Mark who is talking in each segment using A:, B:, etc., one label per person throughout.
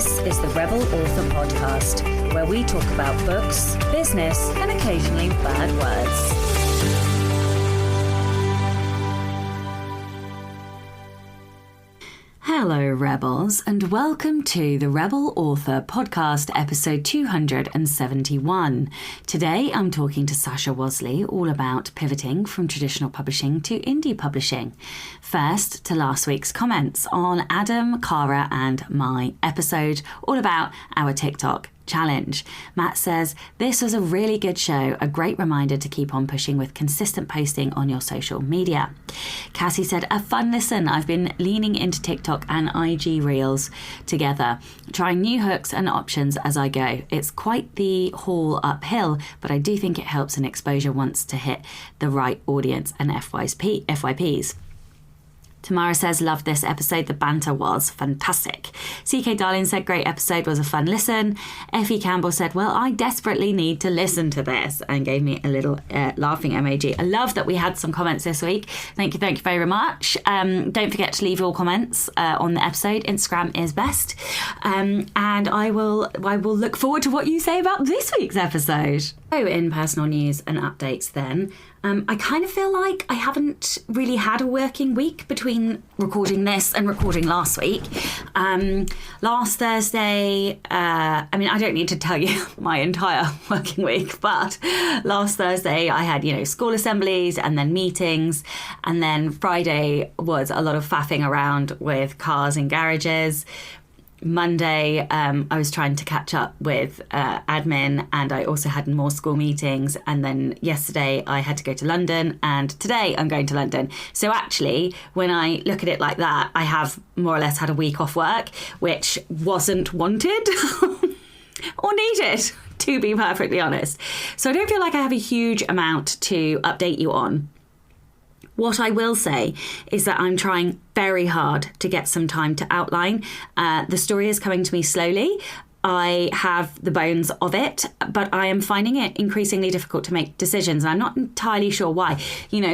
A: This is the Rebel Author Podcast, where we talk about books, business, and occasionally bad words. Hello, Rebels, and welcome to the Rebel Author Podcast, episode 271. Today, I'm talking to Sasha Wasley all about pivoting from traditional publishing to indie publishing. First, to last week's comments on Adam, Cara, and my episode all about our TikTok challenge. Matt says, this was a really good show, a great reminder to keep on pushing with consistent posting on your social media. Cassie said, a fun listen. I've been leaning into TikTok and IG Reels together, trying new hooks and options as I go. It's quite the haul uphill, but I do think it helps in exposure once to hit the right audience and FYPs. Tamara says, love this episode. The banter was fantastic. CK Darling said, great episode, was a fun listen. Effie Campbell said, well, I desperately need to listen to this, and gave me a little laughing emoji. I love that we had some comments this week. Thank you very much. Don't forget to leave your comments on the episode. Instagram is best. And I will look forward to what you say about this week's episode. So in personal news and updates then, I kind of feel like I haven't really had a working week between recording this and recording last week. Last Thursday, I don't need to tell you my entire working week, but last Thursday I had, school assemblies and then meetings. And then Friday was a lot of faffing around with cars in garages. Monday, I was trying to catch up with admin, and I also had more school meetings. And then yesterday I had to go to London, and today I'm going to London. So actually, when I look at it like that, I have more or less had a week off work, which wasn't wanted or needed, to be perfectly honest. So I don't feel like I have a huge amount to update you on. What I will say is that I'm trying very hard to get some time to outline. The story is coming to me slowly. I have the bones of it, but I am finding it increasingly difficult to make decisions. And I'm not entirely sure why.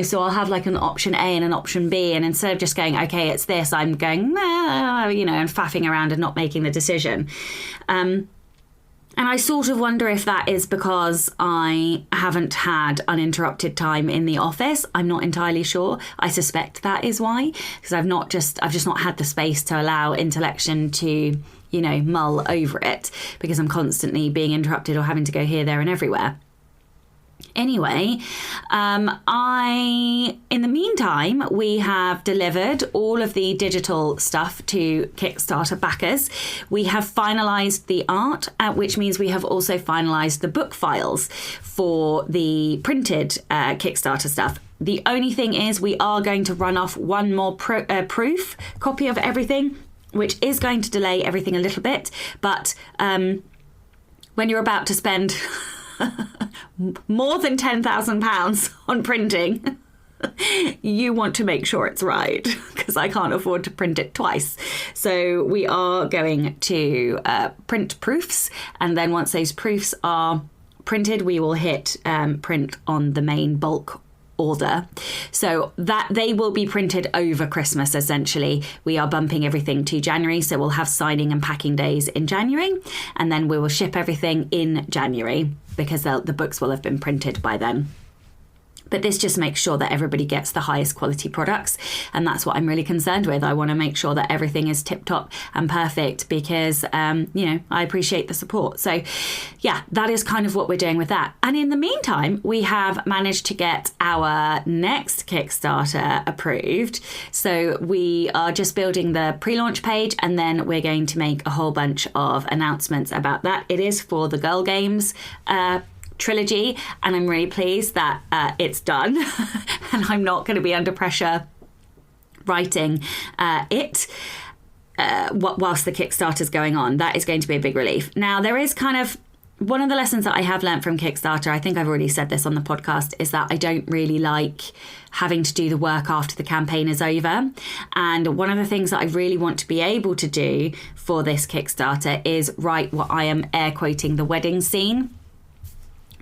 A: So I'll have like an option A and an option B. And instead of just going, okay, it's this, I'm going, and faffing around and not making the decision. And I sort of wonder if that is because I haven't had uninterrupted time in the office. I'm not entirely sure. I suspect that is why, because I've just not had the space to allow intellection to, mull over it, because I'm constantly being interrupted or having to go here, there and everywhere. Anyway, in the meantime, we have delivered all of the digital stuff to Kickstarter backers. We have finalised the art, which means we have also finalised the book files for the printed Kickstarter stuff. The only thing is we are going to run off one more proof copy of everything, which is going to delay everything a little bit. But when you're about to spend more than £10,000 on printing, you want to make sure it's right, because I can't afford to print it twice. So we are going to print proofs, and then once those proofs are printed, we will hit print on the main bulk order, so that they will be printed over Christmas. Essentially, we are bumping everything to January, so we'll have signing and packing days in January, and then we will ship everything in January, because the books will have been printed by then. But this just makes sure that everybody gets the highest quality products. And that's what I'm really concerned with. I want to make sure that everything is tip top and perfect, because, I appreciate the support. So yeah, that is kind of what we're doing with that. And in the meantime, we have managed to get our next Kickstarter approved. So we are just building the pre-launch page, and then we're going to make a whole bunch of announcements about that. It is for the Girl Games trilogy, and I'm really pleased that it's done and I'm not going to be under pressure writing it whilst the Kickstarter's going on. That is going to be a big relief. Now, there is kind of one of the lessons that I have learned from Kickstarter, I think I've already said this on the podcast, is that I don't really like having to do the work after the campaign is over. And one of the things that I really want to be able to do for this Kickstarter is write what I am air quoting the wedding scene.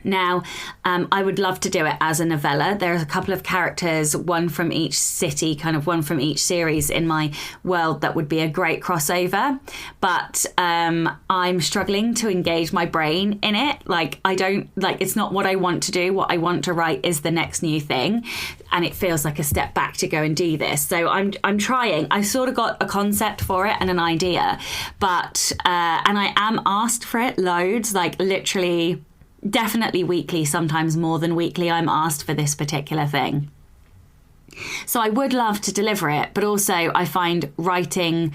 A: Now, I would love to do it as a novella. There's a couple of characters, one from each city, kind of one from each series in my world that would be a great crossover. But I'm struggling to engage my brain in it. Like, it's not what I want to do. What I want to write is the next new thing. And it feels like a step back to go and do this. So I'm trying. I've sort of got a concept for it and an idea. But, and I am asked for it loads, like literally... definitely weekly, sometimes more than weekly, I'm asked for this particular thing. So I would love to deliver it, but also I find writing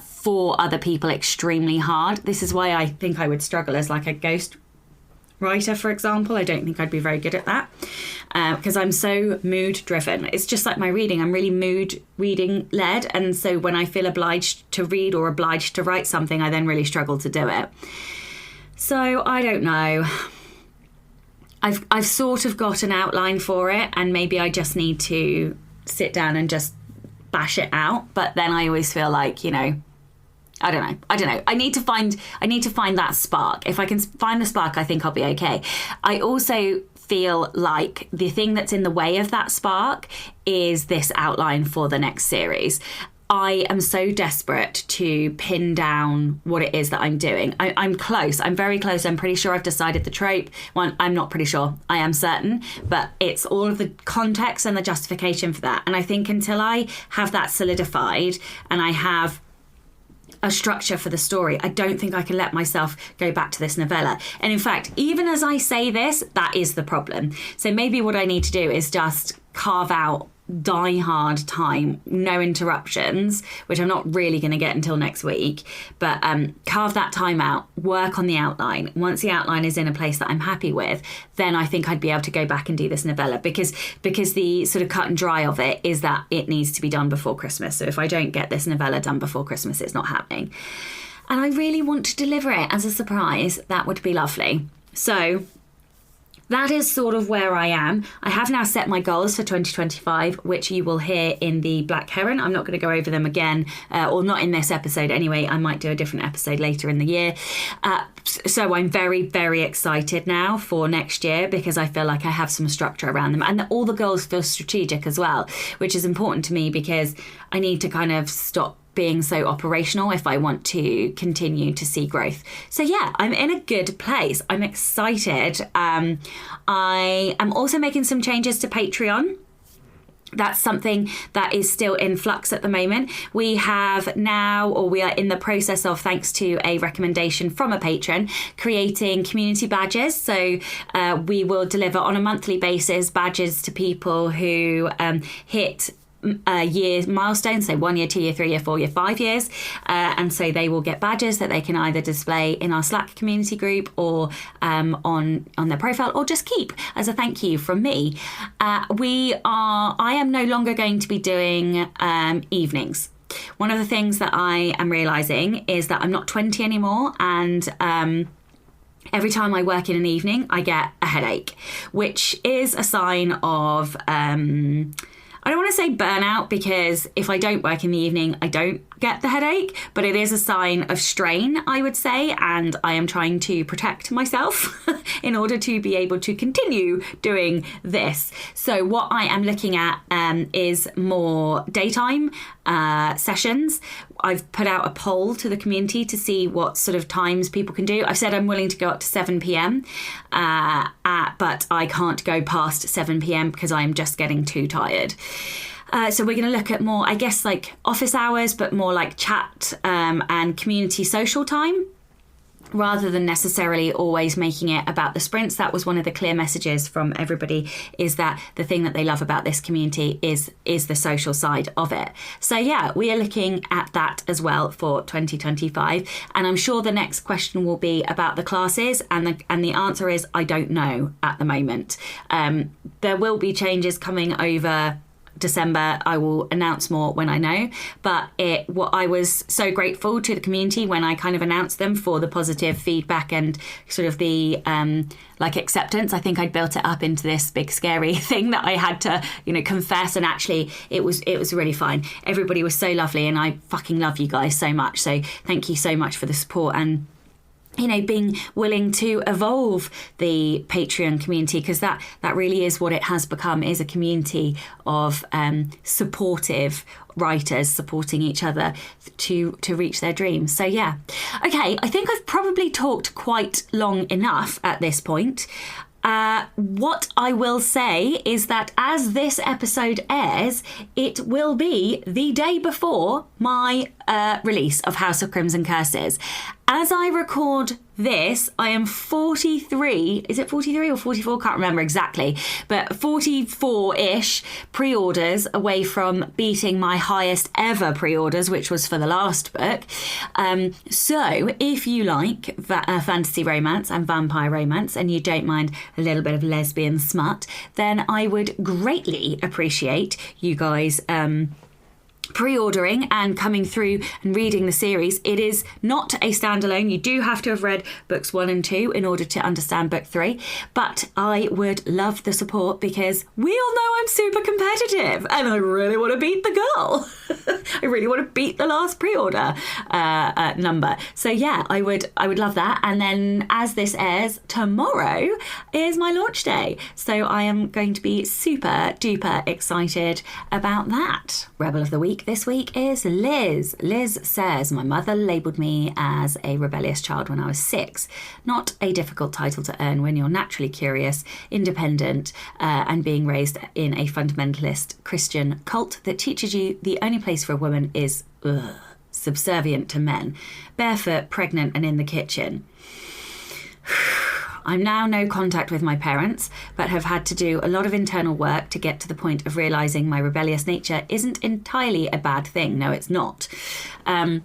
A: for other people extremely hard. This is why I think I would struggle as like a ghost writer, for example. I don't think I'd be very good at that because I'm so mood driven. It's just like my reading. I'm really mood reading led. And so when I feel obliged to read or obliged to write something, I then really struggle to do it. So I don't know. I've sort of got an outline for it, and maybe I just need to sit down and just bash it out. But then I always feel like, you know, I don't know. I need to find that spark. If I can find the spark, I think I'll be okay. I also feel like the thing that's in the way of that spark is this outline for the next series. I am so desperate to pin down what it is that I'm doing. I'm close. I'm very close. I'm pretty sure I've decided the trope. Well, I'm not pretty sure. I am certain. But it's all of the context and the justification for that. And I think until I have that solidified and I have a structure for the story, I don't think I can let myself go back to this novella. And in fact, even as I say this, that is the problem. So maybe what I need to do is just carve out die-hard time, no interruptions, which I'm not really going to get until next week, but carve that time out, work on the outline. Once the outline is in a place that I'm happy with, then I think I'd be able to go back and do this novella, because the sort of cut and dry of it is that it needs to be done before Christmas. So if I don't get this novella done before Christmas, it's not happening. And I really want to deliver it as a surprise. That would be lovely. So that is sort of where I am. I have now set my goals for 2025, which you will hear in the Black Heron. I'm not going to go over them again, or not in this episode anyway. I might do a different episode later in the year. So I'm very, very excited now for next year, because I feel like I have some structure around them. And all the goals feel strategic as well, which is important to me, because I need to kind of stop being so operational if I want to continue to see growth. So yeah, I'm in a good place. I'm excited. I am also making some changes to Patreon. That's something that is still in flux at the moment. We have now, or we are in the process of, thanks to a recommendation from a patron, creating community badges. So we will deliver on a monthly basis badges to people who hit year milestones, so 1 year, 2 year, 3 year, 4 year, 5 years, and so they will get badges that they can either display in our Slack community group or on their profile, or just keep as a thank you from me. I am no longer going to be doing evenings. One of the things that I am realizing is that I'm not 20 anymore, and every time I work in an evening I get a headache, which is a sign of I don't want to say burnout, because if I don't work in the evening, I don't get the headache, but it is a sign of strain, I would say, and I am trying to protect myself in order to be able to continue doing this. So what I am looking at is more daytime sessions. I've put out a poll to the community to see what sort of times people can do. I've said I'm willing to go up to 7 p.m, but I can't go past 7 p.m. because I'm just getting too tired. So we're going to look at more, I guess, like office hours, but more like chat and community social time, rather than necessarily always making it about the sprints. That was one of the clear messages from everybody, is that the thing that they love about this community is the social side of it. So yeah, we are looking at that as well for 2025. And I'm sure the next question will be about the classes, and the answer is I don't know at the moment. There will be changes coming over December. I will announce more when I know, but I was so grateful to the community when I kind of announced them for the positive feedback and sort of the acceptance. I think I'd built it up into this big scary thing that I had to confess, and actually it was really fine. Everybody was so lovely, and I fucking love you guys so much, so thank you so much for the support. And being willing to evolve the Patreon community, because that really is what it has become, is a community of supportive writers supporting each other to reach their dreams. So yeah. Okay, I think I've probably talked quite long enough at this point. What I will say is that as this episode airs, it will be the day before my release of House of Crimson Curses. As I record this, I am 43, is it 43 or 44? Can't remember exactly, but 44-ish pre-orders away from beating my highest ever pre-orders, which was for the last book. So if you like fantasy romance and vampire romance, and you don't mind a little bit of lesbian smut, then I would greatly appreciate you guys pre-ordering and coming through and reading the series. It is not a standalone. You do have to have read books 1 and 2 in order to understand book 3, but I would love the support, because we all know I'm super competitive and I really want to beat the girl. I really want to beat the last pre-order number. So yeah, I would love that. And then as this airs, tomorrow is my launch day, so I am going to be super duper excited about that. Rebel of the Week this week is Liz. Liz says, my mother labelled me as a rebellious child when I was 6. Not a difficult title to earn when you're naturally curious, independent, and being raised in a fundamentalist Christian cult that teaches you the only place for a woman is subservient to men, barefoot, pregnant, and in the kitchen. I'm now no contact with my parents, but have had to do a lot of internal work to get to the point of realising my rebellious nature isn't entirely a bad thing. No, it's not. In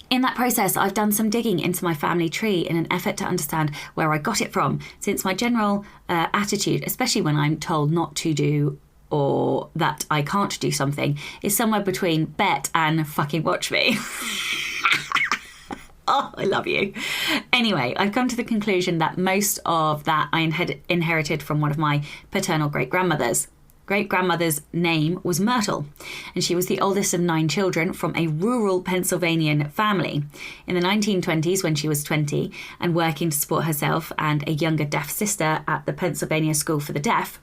A: that process, I've done some digging into my family tree in an effort to understand where I got it from, since my general attitude, especially when I'm told not to do or that I can't do something, is somewhere between bet and fucking watch me. Oh, I love you. Anyway, I've come to the conclusion that most of that I inherited from one of my paternal great-grandmothers. Great-grandmother's name was Myrtle, and she was the oldest of 9 children from a rural Pennsylvanian family. In the 1920s, when she was 20 and working to support herself and a younger deaf sister at the Pennsylvania School for the Deaf,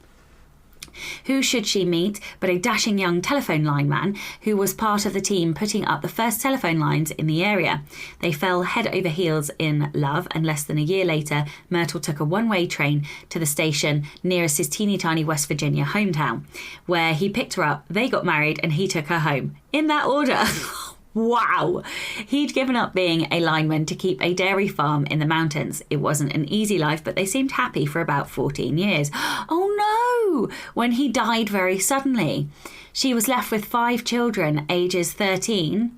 A: who should she meet but a dashing young telephone lineman who was part of the team putting up the first telephone lines in the area. They fell head over heels in love, and less than a year later, Myrtle took a one-way train to the station nearest his teeny tiny West Virginia hometown, where he picked her up, they got married, and he took her home. In that order. Wow! He'd given up being a lineman to keep a dairy farm in the mountains. It wasn't an easy life, but they seemed happy for about 14 years. Oh no! When he died very suddenly. She was left with 5 children, ages 13,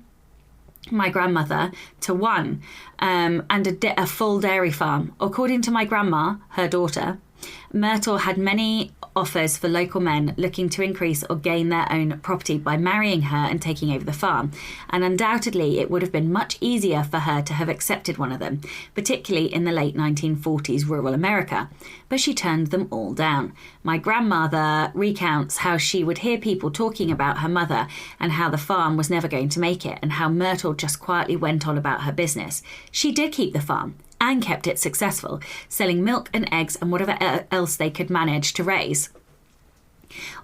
A: my grandmother, to 1, and a full dairy farm. According to my grandma, her daughter, Myrtle had many offers for local men looking to increase or gain their own property by marrying her and taking over the farm, and undoubtedly it would have been much easier for her to have accepted one of them, particularly in the late 1940s rural America, but she turned them all down. My grandmother recounts how she would hear people talking about her mother and how the farm was never going to make it, and how Myrtle just quietly went on about her business. She did keep the farm and kept it successful, selling milk and eggs and whatever else they could manage to raise.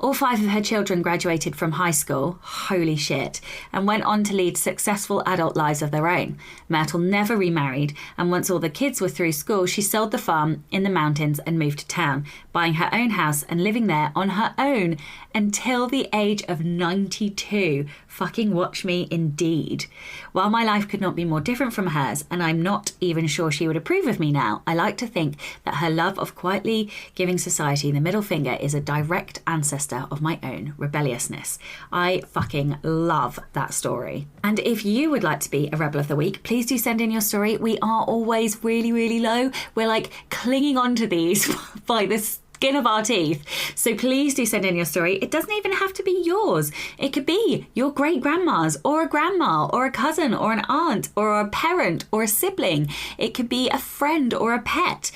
A: All 5 of her children graduated from high school, holy shit, and went on to lead successful adult lives of their own. Myrtle never remarried, and once all the kids were through school, she sold the farm in the mountains and moved to town, buying her own house and living there on her own until the age of 92. Fucking watch me indeed. While my life could not be more different from hers, and I'm not even sure she would approve of me now, I like to think that her love of quietly giving society the middle finger is a direct ancestor of my own rebelliousness. I fucking love that story. And if you would like to be a Rebel of the Week, please do send in your story. We are always really, really low. We're like clinging onto these by the skin of our teeth. So please do send in your story. It doesn't even have to be yours. It could be your great grandma's, or a grandma, or a cousin, or an aunt, or a parent, or a sibling. It could be a friend or a pet.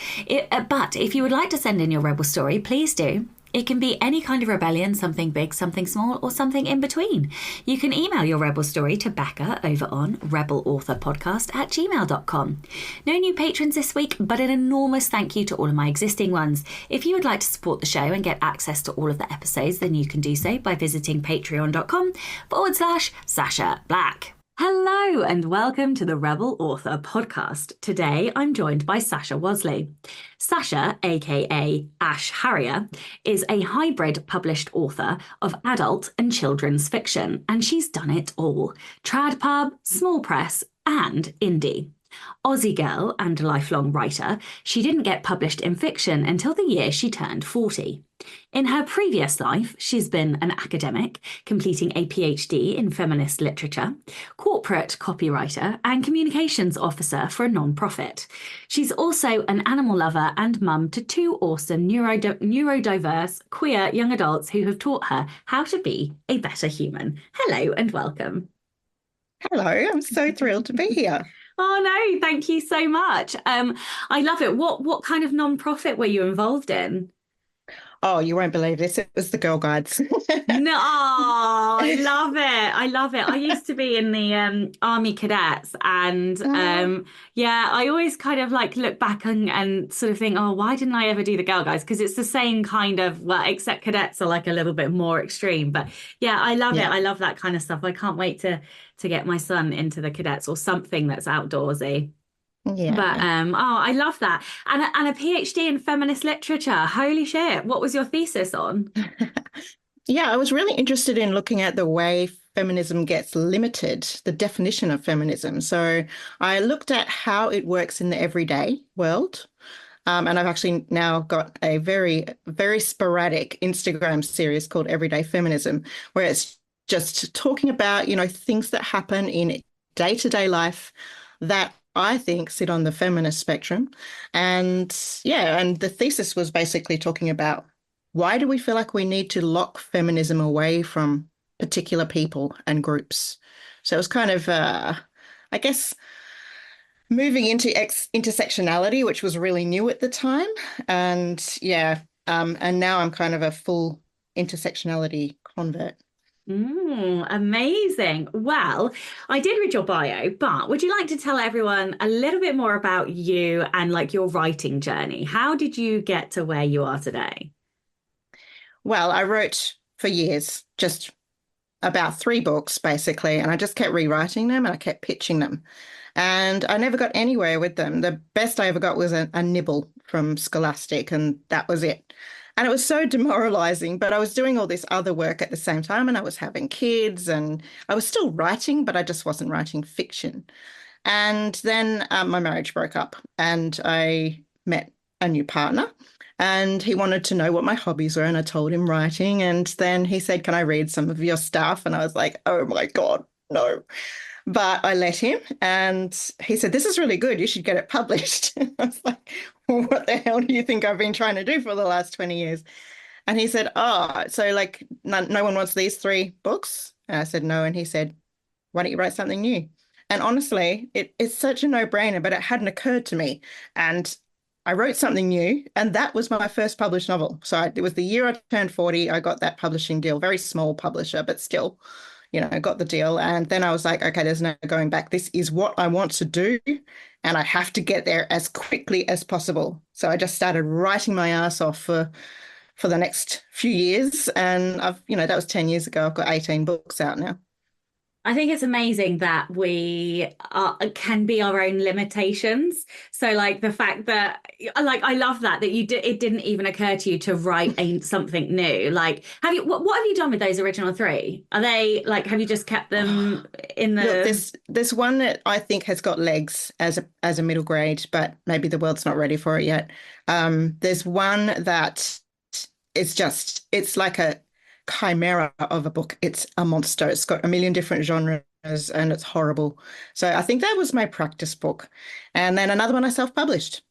A: But if you would like to send in your Rebel story, please do. It can be any kind of rebellion, something big, something small, or something in between. You can email your rebel story to Becca over on rebelauthorpodcast@gmail.com. No new patrons this week, but an enormous thank you to all of my existing ones. If you would like to support the show and get access to all of the episodes, then you can do so by visiting patreon.com/Sasha Black. Hello and welcome to the Rebel Author Podcast. Today I'm joined by Sasha Wasley. Sasha, aka Ash Harrier, is a hybrid published author of adult and children's fiction, and she's done it all. Trad pub, small press, and indie. Aussie girl and lifelong writer, she didn't get published in fiction until the year she turned 40. In her previous life, she's been an academic, completing a PhD in feminist literature, corporate copywriter, and communications officer for a non-profit. She's also an animal lover and mum to two awesome neurodiverse, queer young adults who have taught her how to be a better human. Hello and welcome.
B: Hello, I'm so thrilled to be here.
A: Oh no, thank you so much. I love it. What kind of non-profit were you involved in?
B: Oh, you won't believe this. It was the Girl Guides.
A: No, I love it. I love it. I used to be in the Army Cadets, and yeah, I always kind of like look back and sort of think, oh, why didn't I ever do the Girl Guides? Because it's the same kind of, well, except cadets are like a little bit more extreme. But yeah, I love it. I love that kind of stuff. I can't wait to get my son into the cadets or something that's outdoorsy.
B: Yeah.
A: But I love that. And a PhD in feminist literature. Holy shit. What was your thesis on?
B: Yeah, I was really interested in looking at the way feminism gets limited, the definition of feminism. So I looked at how it works in the everyday world. And I've actually now got a very, very sporadic Instagram series called Everyday Feminism, where it's just talking about, things that happen in day-to-day life that I think sit on the feminist spectrum. And the thesis was basically talking about why do we feel like we need to lock feminism away from particular people and groups? So it was kind of, I guess, moving into intersectionality, which was really new at the time. And and now I'm kind of a full intersectionality convert.
A: Amazing. Well, I did read your bio, but would you like to tell everyone a little bit more about you and like your writing journey? How did you get to where you are today?
B: Well, I wrote for years, just about 3 books basically, and I just kept rewriting them and I kept pitching them. And I never got anywhere with them. The best I ever got was a nibble from Scholastic, and that was it. And it was so demoralizing, but I was doing all this other work at the same time, and I was having kids, and I was still writing, but I just wasn't writing fiction. And then my marriage broke up, and I met a new partner, and he wanted to know what my hobbies were, and I told him writing. And then he said, "Can I read some of your stuff?" And I was like, "Oh my God, no." But I let him, and he said, "This is really good. You should get it published." I was like, well, what the hell do you think I've been trying to do for the last 20 years? And he said, "Oh, so like no one wants these 3 books?" And I said, "No." And he said, "Why don't you write something new?" And honestly, it's such a no-brainer, but it hadn't occurred to me. And I wrote something new, and that was my first published novel. So it was the year I turned 40. I got that publishing deal, very small publisher, but still. I got the deal. And then I was like, okay, there's no going back. This is what I want to do, and I have to get there as quickly as possible. So I just started writing my ass off for the next few years. And that was 10 years ago. I've got 18 books out now.
A: I think it's amazing that we can be our own limitations. So like the fact that I love that it didn't even occur to you to write something new. Like what have you done with those original 3? Are they like, have you just kept them in the...
B: Look, there's one that I think has got legs as a middle grade, but maybe the world's not ready for it yet. There's one that it's like a chimera of a book. It's a monster. It's got a million different genres and it's horrible. So I think that was my practice book. And then another one I self-published.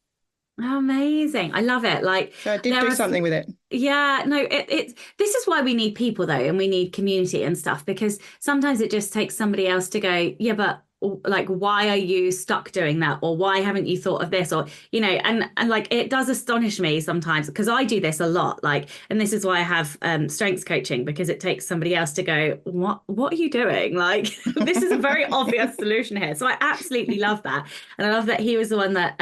A: Amazing. I love it. Like,
B: so I did do something with it.
A: Yeah, no, this is why we need people though, and we need community and stuff, because sometimes it just takes somebody else to go, yeah, but like, why are you stuck doing that, or why haven't you thought of this, or and like it does astonish me sometimes because I do this a lot, like, and this is why I have strengths coaching, because it takes somebody else to go, what are you doing, like this is a very obvious solution here. So I absolutely love that, and I love that he was the one that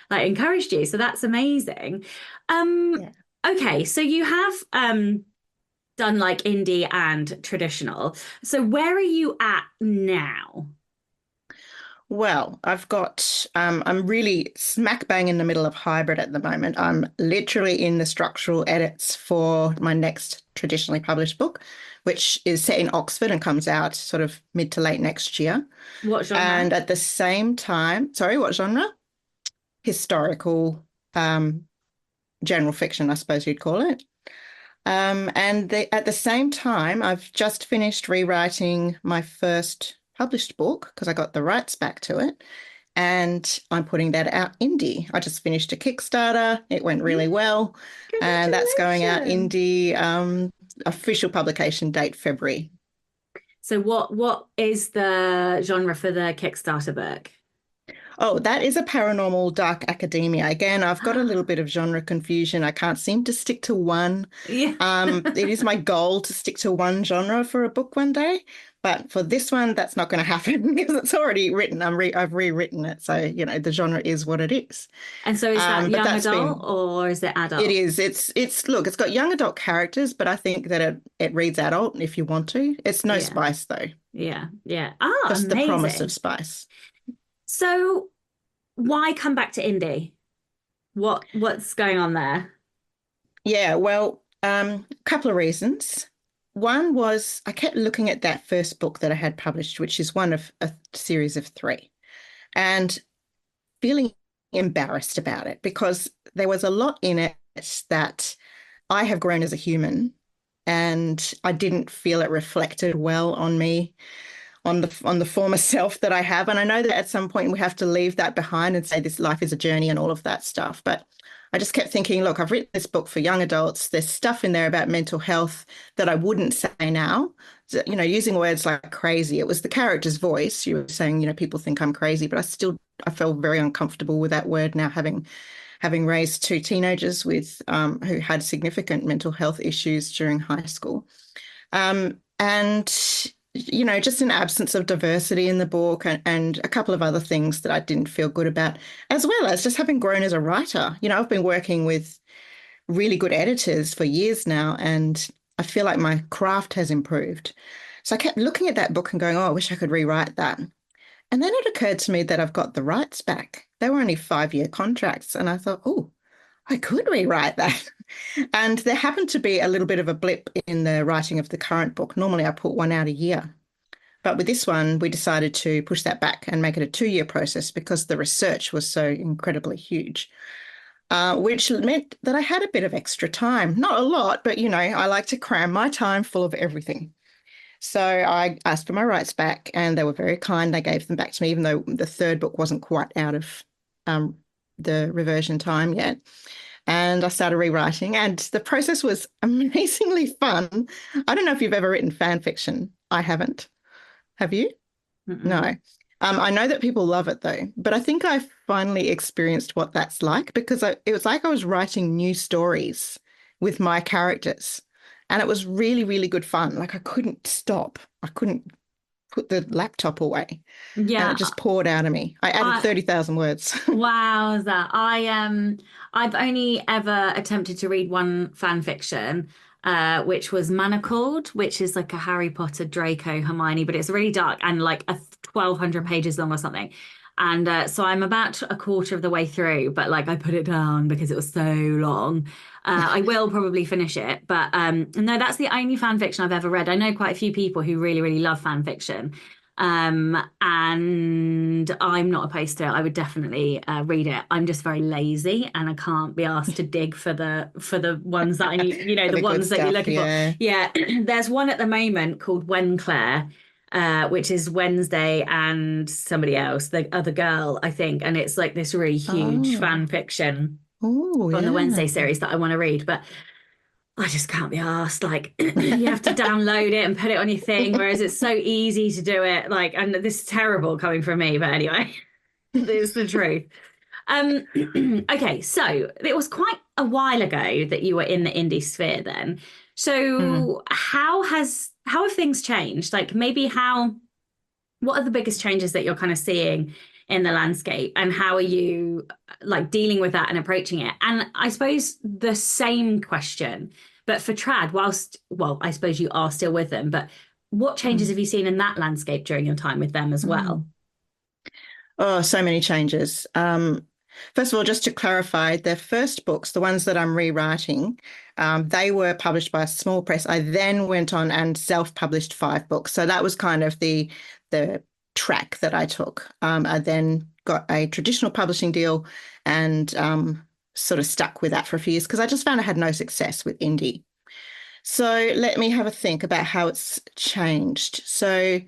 A: like encouraged you, so that's amazing. um
B: Yeah.
A: okay, so you have done like indie and traditional, so where are you at now?
B: Well, I'm really smack bang in the middle of hybrid at the moment. I'm literally in the structural edits for my next traditionally published book, which is set in Oxford and comes out sort of mid to late next year.
A: What genre?
B: And at the same time, sorry, what genre? Historical, general fiction, I suppose you'd call it. At the same time, I've just finished rewriting my first published book because I got the rights back to it. And I'm putting that out indie. I just finished a Kickstarter. It went really well. And that's going out
A: Congratulations.
B: indie, official publication date February.
A: So what is the genre for the Kickstarter book?
B: Oh, that is a paranormal dark academia. Again, I've got a little bit of genre confusion. I can't seem to stick to one.
A: Yeah.
B: It is my goal to stick to one genre for a book one day, but for this one, that's not going to happen because it's already written. I've rewritten it, so the genre is what it is.
A: And so is that
B: But
A: young adult or is it
B: it
A: adult?
B: is. It's look, it's got young adult characters, but I think that it reads adult if you want to. It's no
A: Yeah.
B: spice though,
A: Yeah. Yeah. Ah,
B: just the promise of
A: amazing.
B: spice.
A: So why come back to indie? What's going on there?
B: Yeah, well, a couple of reasons. One was I kept looking at that first book that I had published, which is one of a series of three, and feeling embarrassed about it because there was a lot in it that I have grown as a human, and I didn't feel it reflected well on me, on the former self that I have. And I know that at some point we have to leave that behind and say this life is a journey and all of that stuff. But I just kept thinking, look, I've written this book for young adults. There's stuff in there about mental health that I wouldn't say now. So, using words like crazy. It was the character's voice. You were saying, people think I'm crazy, but I felt very uncomfortable with that word now, having raised two teenagers who had significant mental health issues during high school. And just an absence of diversity in the book and a couple of other things that I didn't feel good about, as well as just having grown as a writer. I've been working with really good editors for years now, and I feel like my craft has improved. So I kept looking at that book and going, oh, I wish I could rewrite that. And then it occurred to me that I've got the rights back. They were only 5-year contracts. And I thought, oh, I could rewrite that. And there happened to be a little bit of a blip in the writing of the current book. Normally, I put one out a year. But with this one, we decided to push that back and make it a 2-year process because the research was so incredibly huge, which meant that I had a bit of extra time. Not a lot, but, I like to cram my time full of everything. So I asked for my rights back and they were very kind. They gave them back to me, even though the third book wasn't quite out of the reversion time yet. And I started rewriting, and the process was amazingly fun. I don't know if you've ever written fan fiction. I haven't. Have you? No.
A: Mm-mm.
B: I know that people love it though, but I think I finally experienced what that's like because it was like I was writing new stories with my characters. And it was really, really good fun. Like I couldn't stop. I couldn't put the laptop away. And it
A: Yeah.
B: just poured out of me. I added
A: I
B: 30,000 words.
A: Wow, that I've only ever attempted to read one fan fiction, which was Manacled, which is like a Harry Potter Draco Hermione, but it's really dark and like 1,200 pages long or something. And so I'm about a quarter of the way through, but like I put it down because it was so long. I will probably finish it, but no, that's the only fan fiction I've ever read. I know quite a few people who really, really love fan fiction. And I'm not opposed to it. I would definitely read it. I'm just very lazy and I can't be asked to dig for the ones that I need,
B: For
A: the
B: the good
A: ones that you're
B: stuff,
A: looking for.
B: yeah.
A: Yeah, there's one at the moment called When Claire, which is Wednesday and somebody else, the other girl, I think, and it's like this really huge
B: Oh,
A: fan fiction
B: oh,
A: from the Wednesday
B: yeah.
A: series that I want to read. But I just can't be asked. Like, you have to download it and put it on your thing, whereas it's so easy to do it. Like, and this is terrible coming from me, but anyway, it's the truth. Um, okay, so it was quite a while ago that you were in the indie sphere then.
B: Mm,
A: So how have things changed? Like maybe what are the biggest changes that you're kind of seeing in the landscape and how are you like dealing with that and approaching it? And I suppose the same question, but for trad, I suppose you are still with them, but what changes
B: mm,
A: have you seen in that landscape during your time with them as well?
B: mm. Oh, so many changes. First of all, just to clarify, the first books, the ones that I'm rewriting, they were published by a small press. I then went on and self-published 5 books. So that was kind of the track that I took. I then got a traditional publishing deal and sort of stuck with that for a few years because I just found I had no success with indie. So let me have a think about how it's changed. So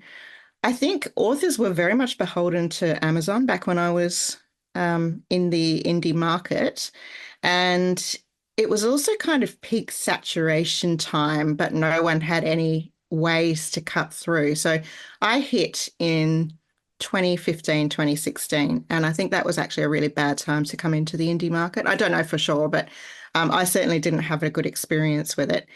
B: I think authors were very much beholden to Amazon back when I was in the indie market. And it was also kind of peak saturation time, but no one had any ways to cut through. So I hit in 2015, 2016, and I think that was actually a really bad time to come into the indie market. I don't know for sure, but I certainly didn't have a good experience with it.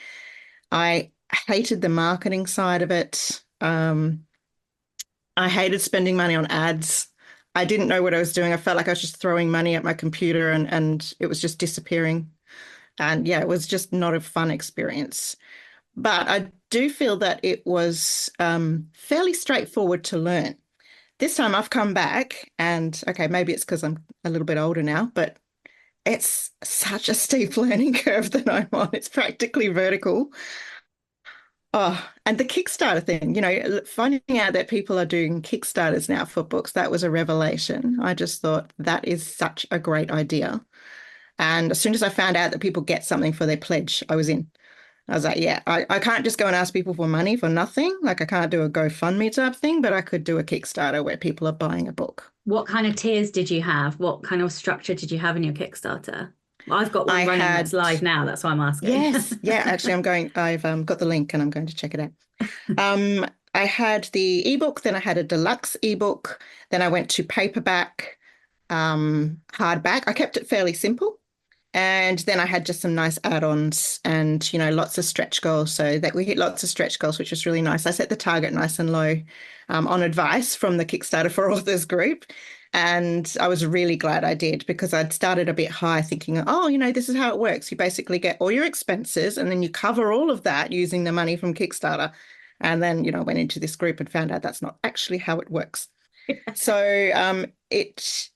B: I hated the marketing side of it. I hated spending money on ads. I didn't know what I was doing. I felt like I was just throwing money at my computer and it was just disappearing. And yeah, it was just not a fun experience. But I do feel that it was fairly straightforward to learn. This time I've come back and okay, maybe it's because I'm a little bit older now, but it's such a steep learning curve that I'm on. It's practically vertical. Oh, and the Kickstarter thing, finding out that people are doing Kickstarters now for books, that was a revelation. I just thought that is such a great idea. And as soon as I found out that people get something for their pledge, I was in. I was like, yeah, I can't just go and ask people for money for nothing. Like I can't do a GoFundMe type thing, but I could do a Kickstarter where people are buying a book.
A: What kind of tiers did you have? What kind of structure did you have in your Kickstarter? Well, I've got
B: I
A: one running that's
B: had,
A: live now. That's why I'm asking.
B: yes, yeah, actually, I've got the link and I'm going to check it out. I had the ebook, then I had a deluxe ebook, then I went to paperback, hardback. I kept it fairly simple. And then I had just some nice add-ons and, lots of stretch goals. So that we hit lots of stretch goals, which was really nice. I set the target nice and low on advice from the Kickstarter for Authors group. And I was really glad I did because I'd started a bit high thinking, oh, this is how it works. You basically get all your expenses and then you cover all of that using the money from Kickstarter. And then, went into this group and found out that's not actually how it works. So it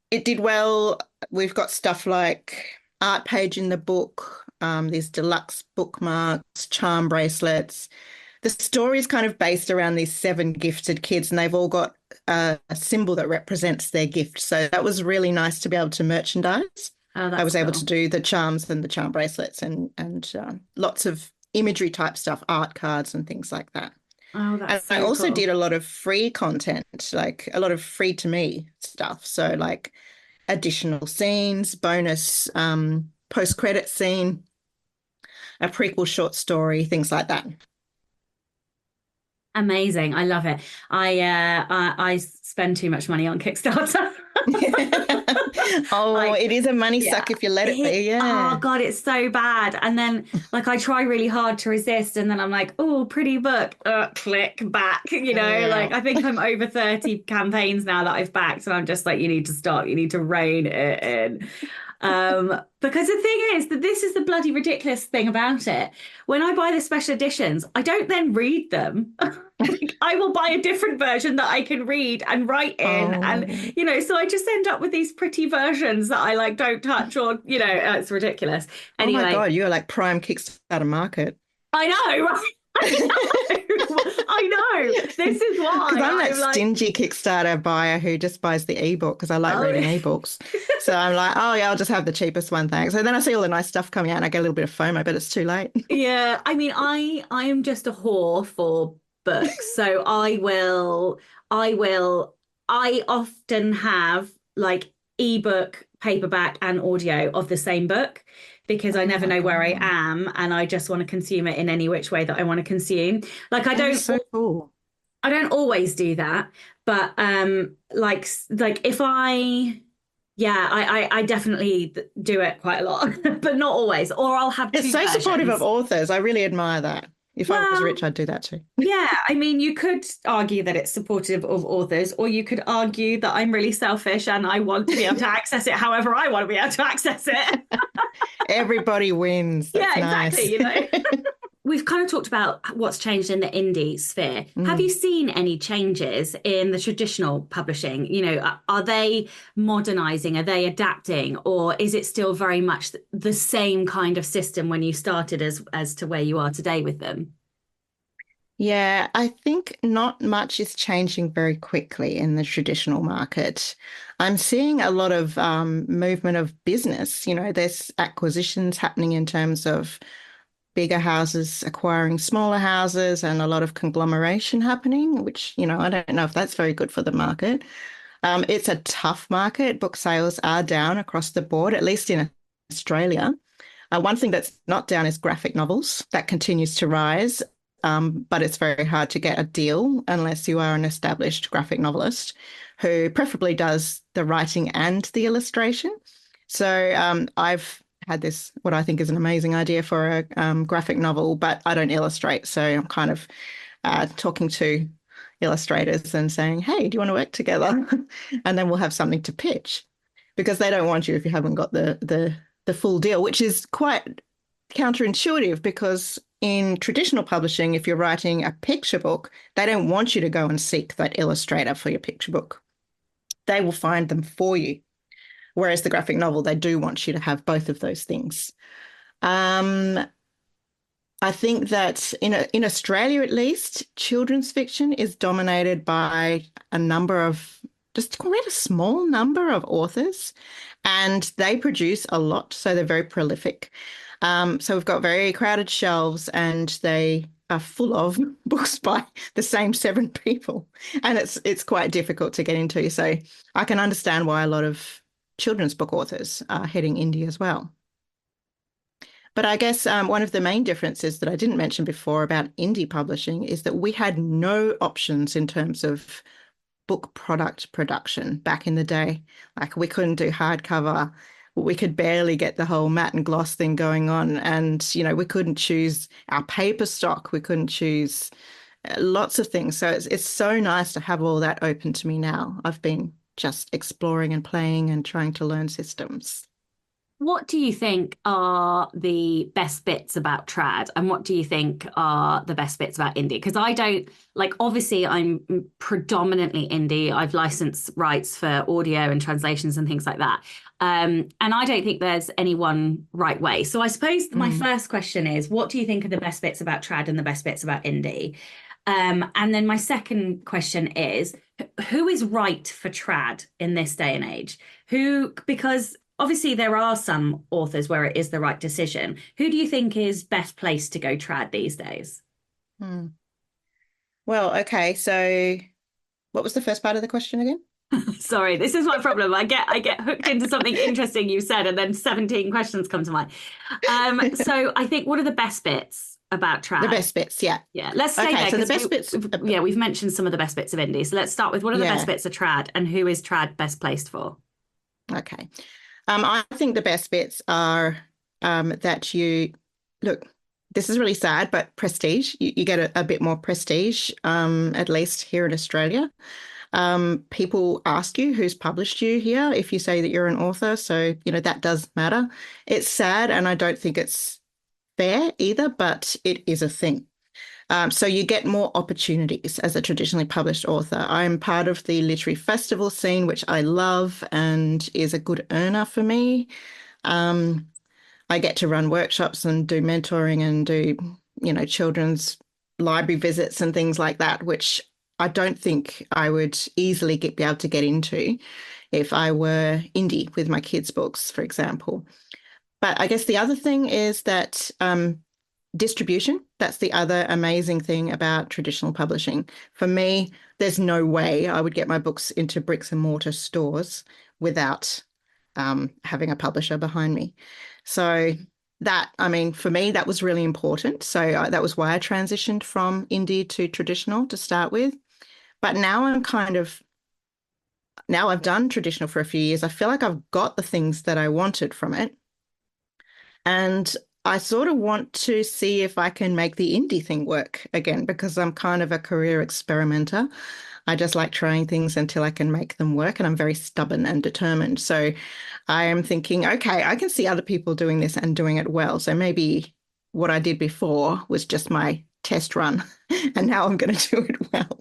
B: did well. We've got stuff like art page in the book, these deluxe bookmarks, charm bracelets. The story is kind of based around these 7 gifted kids, and they've all got a symbol that represents their gift. So that was really nice to be able to merchandise.
A: Oh,
B: I
A: that's
B: was able to
A: cool.
B: do the charms and the charm bracelets and lots of imagery type stuff, art cards and things like that.
A: Oh, that's
B: And I
A: so
B: also did
A: cool.
B: a lot of free content, like a lot of free to me stuff. So like additional scenes, bonus post-credit scene, a prequel short story, things like that.
A: Amazing. I love it. I spend too much money on Kickstarter.
B: Oh,
A: Like,
B: it is a money
A: yeah.
B: suck if you let it be.
A: Oh
B: Yeah.
A: God, it's so bad. And then like I try really hard to resist and then I'm like, oh, pretty book. Click back, like
B: Yeah.
A: I think I'm over 30 campaigns now that I've backed and I'm just like, you need to stop. You need to rein it in. Because the thing is that this is the bloody ridiculous thing about it. When I buy the special editions, I don't then read them. Like, I will buy a different version that I can read and write in, and
B: Oh.
A: so I just end up with these pretty versions that I like don't touch, or it's ridiculous.
B: Oh my
A: Anyway,
B: God, you're like prime Kickstarter market.
A: I know, right? I know, I know. This is
B: Because
A: why
B: I'm that
A: I'm like,
B: stingy Kickstarter buyer who just buys the ebook because I like
A: oh.
B: reading ebooks. So I'm like, oh yeah, I'll just have the cheapest one, thanks. So then I see all the nice stuff coming out and I get a little bit of FOMO, but it's too late.
A: Yeah, I mean, I am just a whore for books. So I will I often have like ebook, paperback and audio of the same book.
C: because I
B: Oh
C: never
B: my
C: know where I
B: God.
C: am and I just want to consume it in any which way that I want to consume. Like
B: That is so cool.
C: I don't always do that, but like if I yeah, I definitely do it quite a lot, but not always. Or I'll have
B: It's
C: two
B: so supportive of
C: versions.
B: authors. I really admire that. If I was
C: Well,
B: rich, I'd do that too.
C: yeah, I mean, you could argue that it's supportive of authors, or you could argue that I'm really selfish and I want to be able to access it however I want to be able to access it.
B: Everybody wins. That's
C: Yeah, exactly,
B: nice.
C: you know. We've kind of talked about what's changed in the indie sphere. Have you
B: Mm.
C: seen any changes in the traditional publishing? You know, are they modernizing? Are they adapting? Or is it still very much the same kind of system when you started as to where you are today with them?
B: Yeah, I think not much is changing very quickly in the traditional market. I'm seeing a lot of movement of business. You know, there's acquisitions happening in terms of bigger houses acquiring smaller houses and a lot of conglomeration happening, which, I don't know if that's very good for the market. It's a tough market. Book sales are down across the board, at least in Australia. One thing that's not down is graphic novels. That continues to rise, but it's very hard to get a deal unless you are an established graphic novelist who preferably does the writing and the illustration. So I've had this, what I think is an amazing idea for a graphic novel, but I don't illustrate. So I'm kind of talking to illustrators and saying, hey, do you want to work together? And then we'll have something to pitch because they don't want you if you haven't got the full deal, which is quite counterintuitive because in traditional publishing, if you're writing a picture book, they don't want you to go and seek that illustrator for your picture book. They will find them for you. Whereas the graphic novel, they do want you to have both of those things. Um, I think that in Australia, at least, children's fiction is dominated by a number of just quite a small number of authors, and they produce a lot, so they're very prolific. So we've got very crowded shelves, and they are full of books by the same seven people, and it's quite difficult to get into. So I can understand why a lot of children's book authors are heading indie as well. But I guess one of the main differences that I didn't mention before about indie publishing is that we had no options in terms of book product production back in the day. Like we couldn't do hardcover. We could barely get the whole matte and gloss thing going on. And, we couldn't choose our paper stock. We couldn't choose lots of things. So it's so nice to have all that open to me now. I've been just exploring and playing and trying to learn systems.
C: What do you think are the best bits about trad, and what do you think are the best bits about indie? Because I don't like, obviously, I'm predominantly indie. I've licensed rights for audio and translations and things like that. And I don't think there's any one right way. So I suppose my
B: Mm.
C: first question is, what do you think are the best bits about trad and the best bits about indie? And then my second question is, who is right for trad in this day and age? Because obviously there are some authors where it is the right decision. Who do you think is best placed to go trad these days?
B: Mm. Well, okay. So what was the first part of the question again?
C: Sorry, this is my problem. I get hooked into something interesting you said, and then 17 questions come to mind. So I think, what are the best bits about
B: The
C: trad?
B: best bits, yeah.
C: Yeah, let's stay
B: Okay,
C: there
B: so the
C: because
B: best bits,
C: we've mentioned some of the best bits of indie. So let's start with, what are the best
B: yeah.
C: bits of trad, and who is trad best placed for?
B: Okay. I think the best bits are that you look, this is really sad, but prestige. You get a bit more prestige, at least here in Australia. People ask you who's published you here if you say that you're an author. So, that does matter. It's sad, and I don't think it's fair either, but it is a thing. So you get more opportunities as a traditionally published author. I'm part of the literary festival scene, which I love and is a good earner for me. Um, I get to run workshops and do mentoring and do, children's library visits and things like that, which I don't think I would easily be able to get into if I were indie with my kids' books, for example. But I guess the other thing is that distribution, that's the other amazing thing about traditional publishing. For me, there's no way I would get my books into bricks and mortar stores without having a publisher behind me. So that, I mean, for me, that was really important. So that was why I transitioned from indie to traditional to start with. But now I've done traditional for a few years. I feel like I've got the things that I wanted from it. And I sort of want to see if I can make the indie thing work again, because I'm kind of a career experimenter. I just like trying things until I can make them work, and I'm very stubborn and determined. So I am thinking, okay, I can see other people doing this and doing it well. So maybe what I did before was just my test run, and now I'm going to do it well.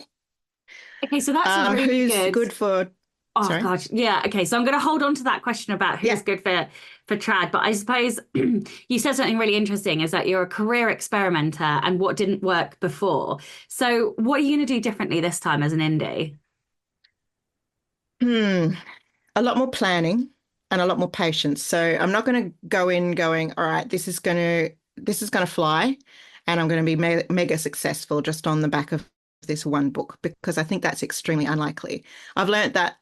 C: Okay, so that's a really
B: Who's
C: good.
B: good for,
C: Oh
B: sorry?
C: gosh, yeah. Okay, so I'm going to hold on to that question about who's
B: Yeah.
C: good for trad, but I suppose you said something really interesting is that you're a career experimenter and what didn't work before. So what are you going to do differently this time as an indie?
B: A lot more planning and a lot more patience. So I'm not going to go in going, all right, this is going to fly, and I'm going to be mega successful just on the back of this one book, because I think that's extremely unlikely. I've learned that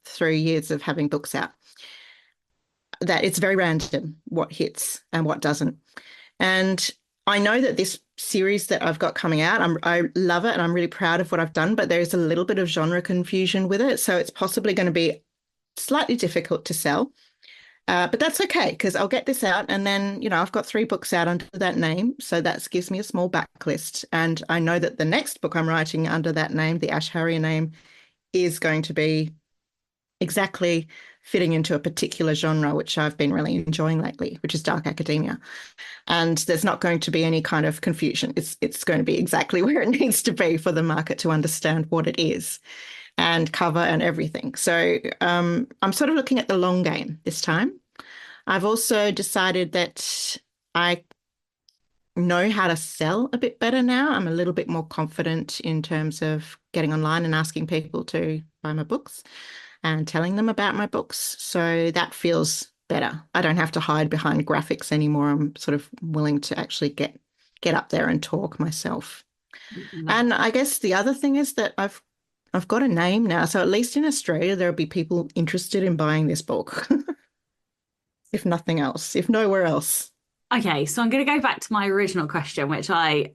B: through years of having books out, that it's very random what hits and what doesn't. And I know that this series that I've got coming out, I love it and I'm really proud of what I've done, but there's a little bit of genre confusion with it. So it's possibly going to be slightly difficult to sell. But that's okay, because I'll get this out, and then, I've got 3 books out under that name. So that gives me a small backlist. And I know that the next book I'm writing under that name, the Ash Harrier name, is going to be exactly fitting into a particular genre, which I've been really enjoying lately, which is dark academia. And there's not going to be any kind of confusion. It's going to be exactly where it needs to be for the market to understand what it is, and cover and everything. So I'm sort of looking at the long game this time. I've also decided that I know how to sell a bit better now. I'm a little bit more confident in terms of getting online and asking people to buy my books and telling them about my books. So that feels better. I don't have to hide behind graphics anymore. I'm sort of willing to actually get up there and talk myself. And I guess the other thing is that I've got a name now. So at least in Australia, there'll be people interested in buying this book, if nothing else, if nowhere else.
C: Okay, so I'm going to go back to my original question, which I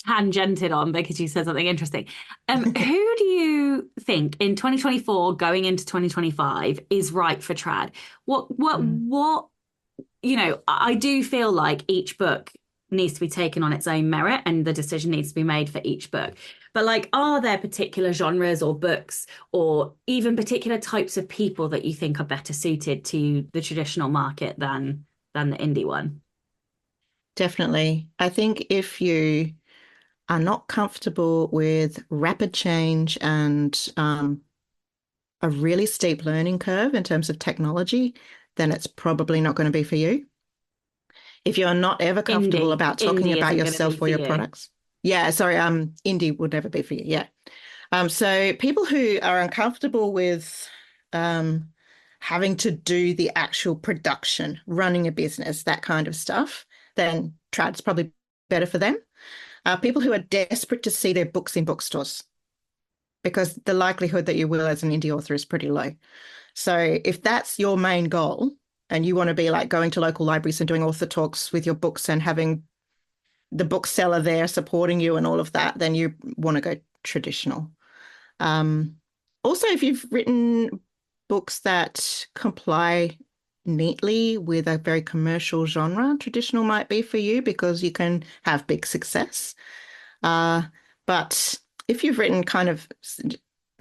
C: tangented on because you said something interesting. Who do you think in 2024 going into 2025 is right for trad? What, I do feel like each book needs to be taken on its own merit and the decision needs to be made for each book. But like, are there particular genres or books or even particular types of people that you think are better suited to the traditional market than the indie one?
B: Definitely. I think if you are not comfortable with rapid change and a really steep learning curve in terms of technology, then it's probably not going to be for you. If you're not ever comfortable about talking
C: Indie
B: about
C: isn't going to be
B: yourself
C: for
B: or your
C: you.
B: products. Yeah, sorry, indie would never be for you. Yeah. So people who are uncomfortable with um, having to do the actual production, running a business, that kind of stuff, then trad's probably better for them. People who are desperate to see their books in bookstores, because the likelihood that you will as an indie author is pretty low. So if that's your main goal and you want to be like going to local libraries and doing author talks with your books and having the bookseller there supporting you and all of that, then you want to go traditional. Um, Also, if you've written books that comply neatly with a very commercial genre, traditional might be for you because you can have big success. But if you've written kind of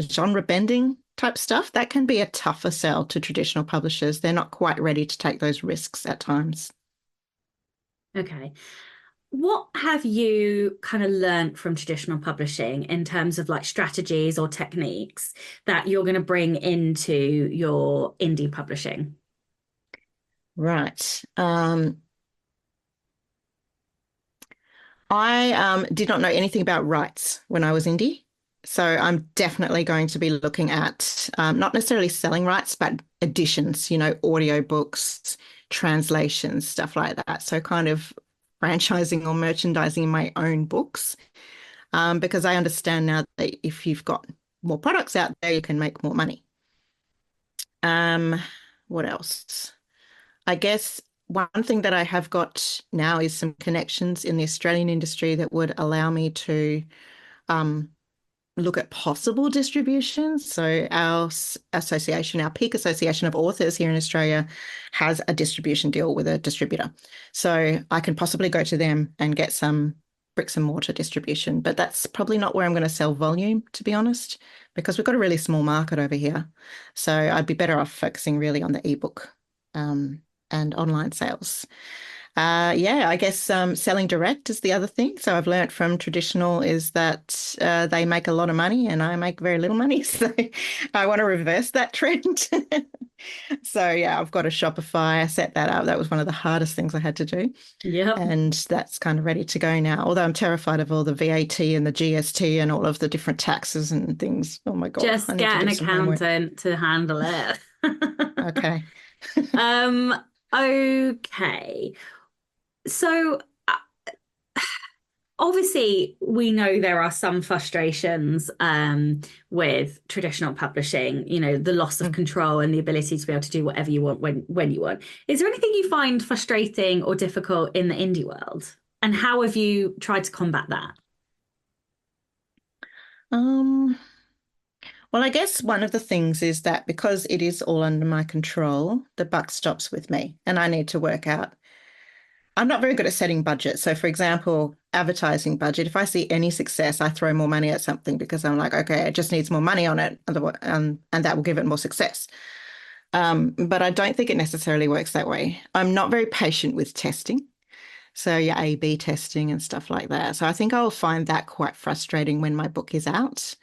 B: genre bending type stuff, that can be a tougher sell to traditional publishers. They're not quite ready to take those risks at times.
C: Okay. What have you kind of learned from traditional publishing in terms of like strategies or techniques that you're going to bring into your indie publishing?
B: Right. I did not know anything about rights when I was indie. So I'm definitely going to be looking at not necessarily selling rights, but editions, audio books, translations, stuff like that. So kind of franchising or merchandising my own books, because I understand now that if you've got more products out there, you can make more money. Um, what else? I guess one thing that I have got now is some connections in the Australian industry that would allow me to um, look at possible distributions. So our association, our peak association of authors here in Australia has a distribution deal with a distributor. So I can possibly go to them and get some bricks and mortar distribution, but that's probably not where I'm going to sell volume, to be honest, because we've got a really small market over here. So I'd be better off focusing really on the ebook and online sales. Yeah, I guess selling direct is the other thing. So I've learnt from traditional is that they make a lot of money and I make very little money. So I want to reverse that trend. So yeah, I've got a Shopify. I set that up. That was one of the hardest things I had to do.
C: Yep.
B: And that's kind of ready to go now. Although I'm terrified of all the VAT and the GST and all of the different taxes and things. Oh my God.
C: Just get an accountant to handle it.
B: Okay.
C: Okay. So obviously we know there are some frustrations with traditional publishing, you know, the loss of control and the ability to be able to do whatever you want when you want. Is there anything you find frustrating or difficult in the indie world? And how have you tried to combat that?
B: Well, I guess one of the things is that because it is all under my control, the buck stops with me and I need to work out. I'm not very good at setting budget. So, for example, advertising budget, if I see any success, I throw more money at something because I'm like, okay, it just needs more money on it, and that will give it more success. But I don't think it necessarily works that way. I'm not very patient with testing. So, yeah, A/B testing and stuff like that. So, I think I'll find that quite frustrating when my book is out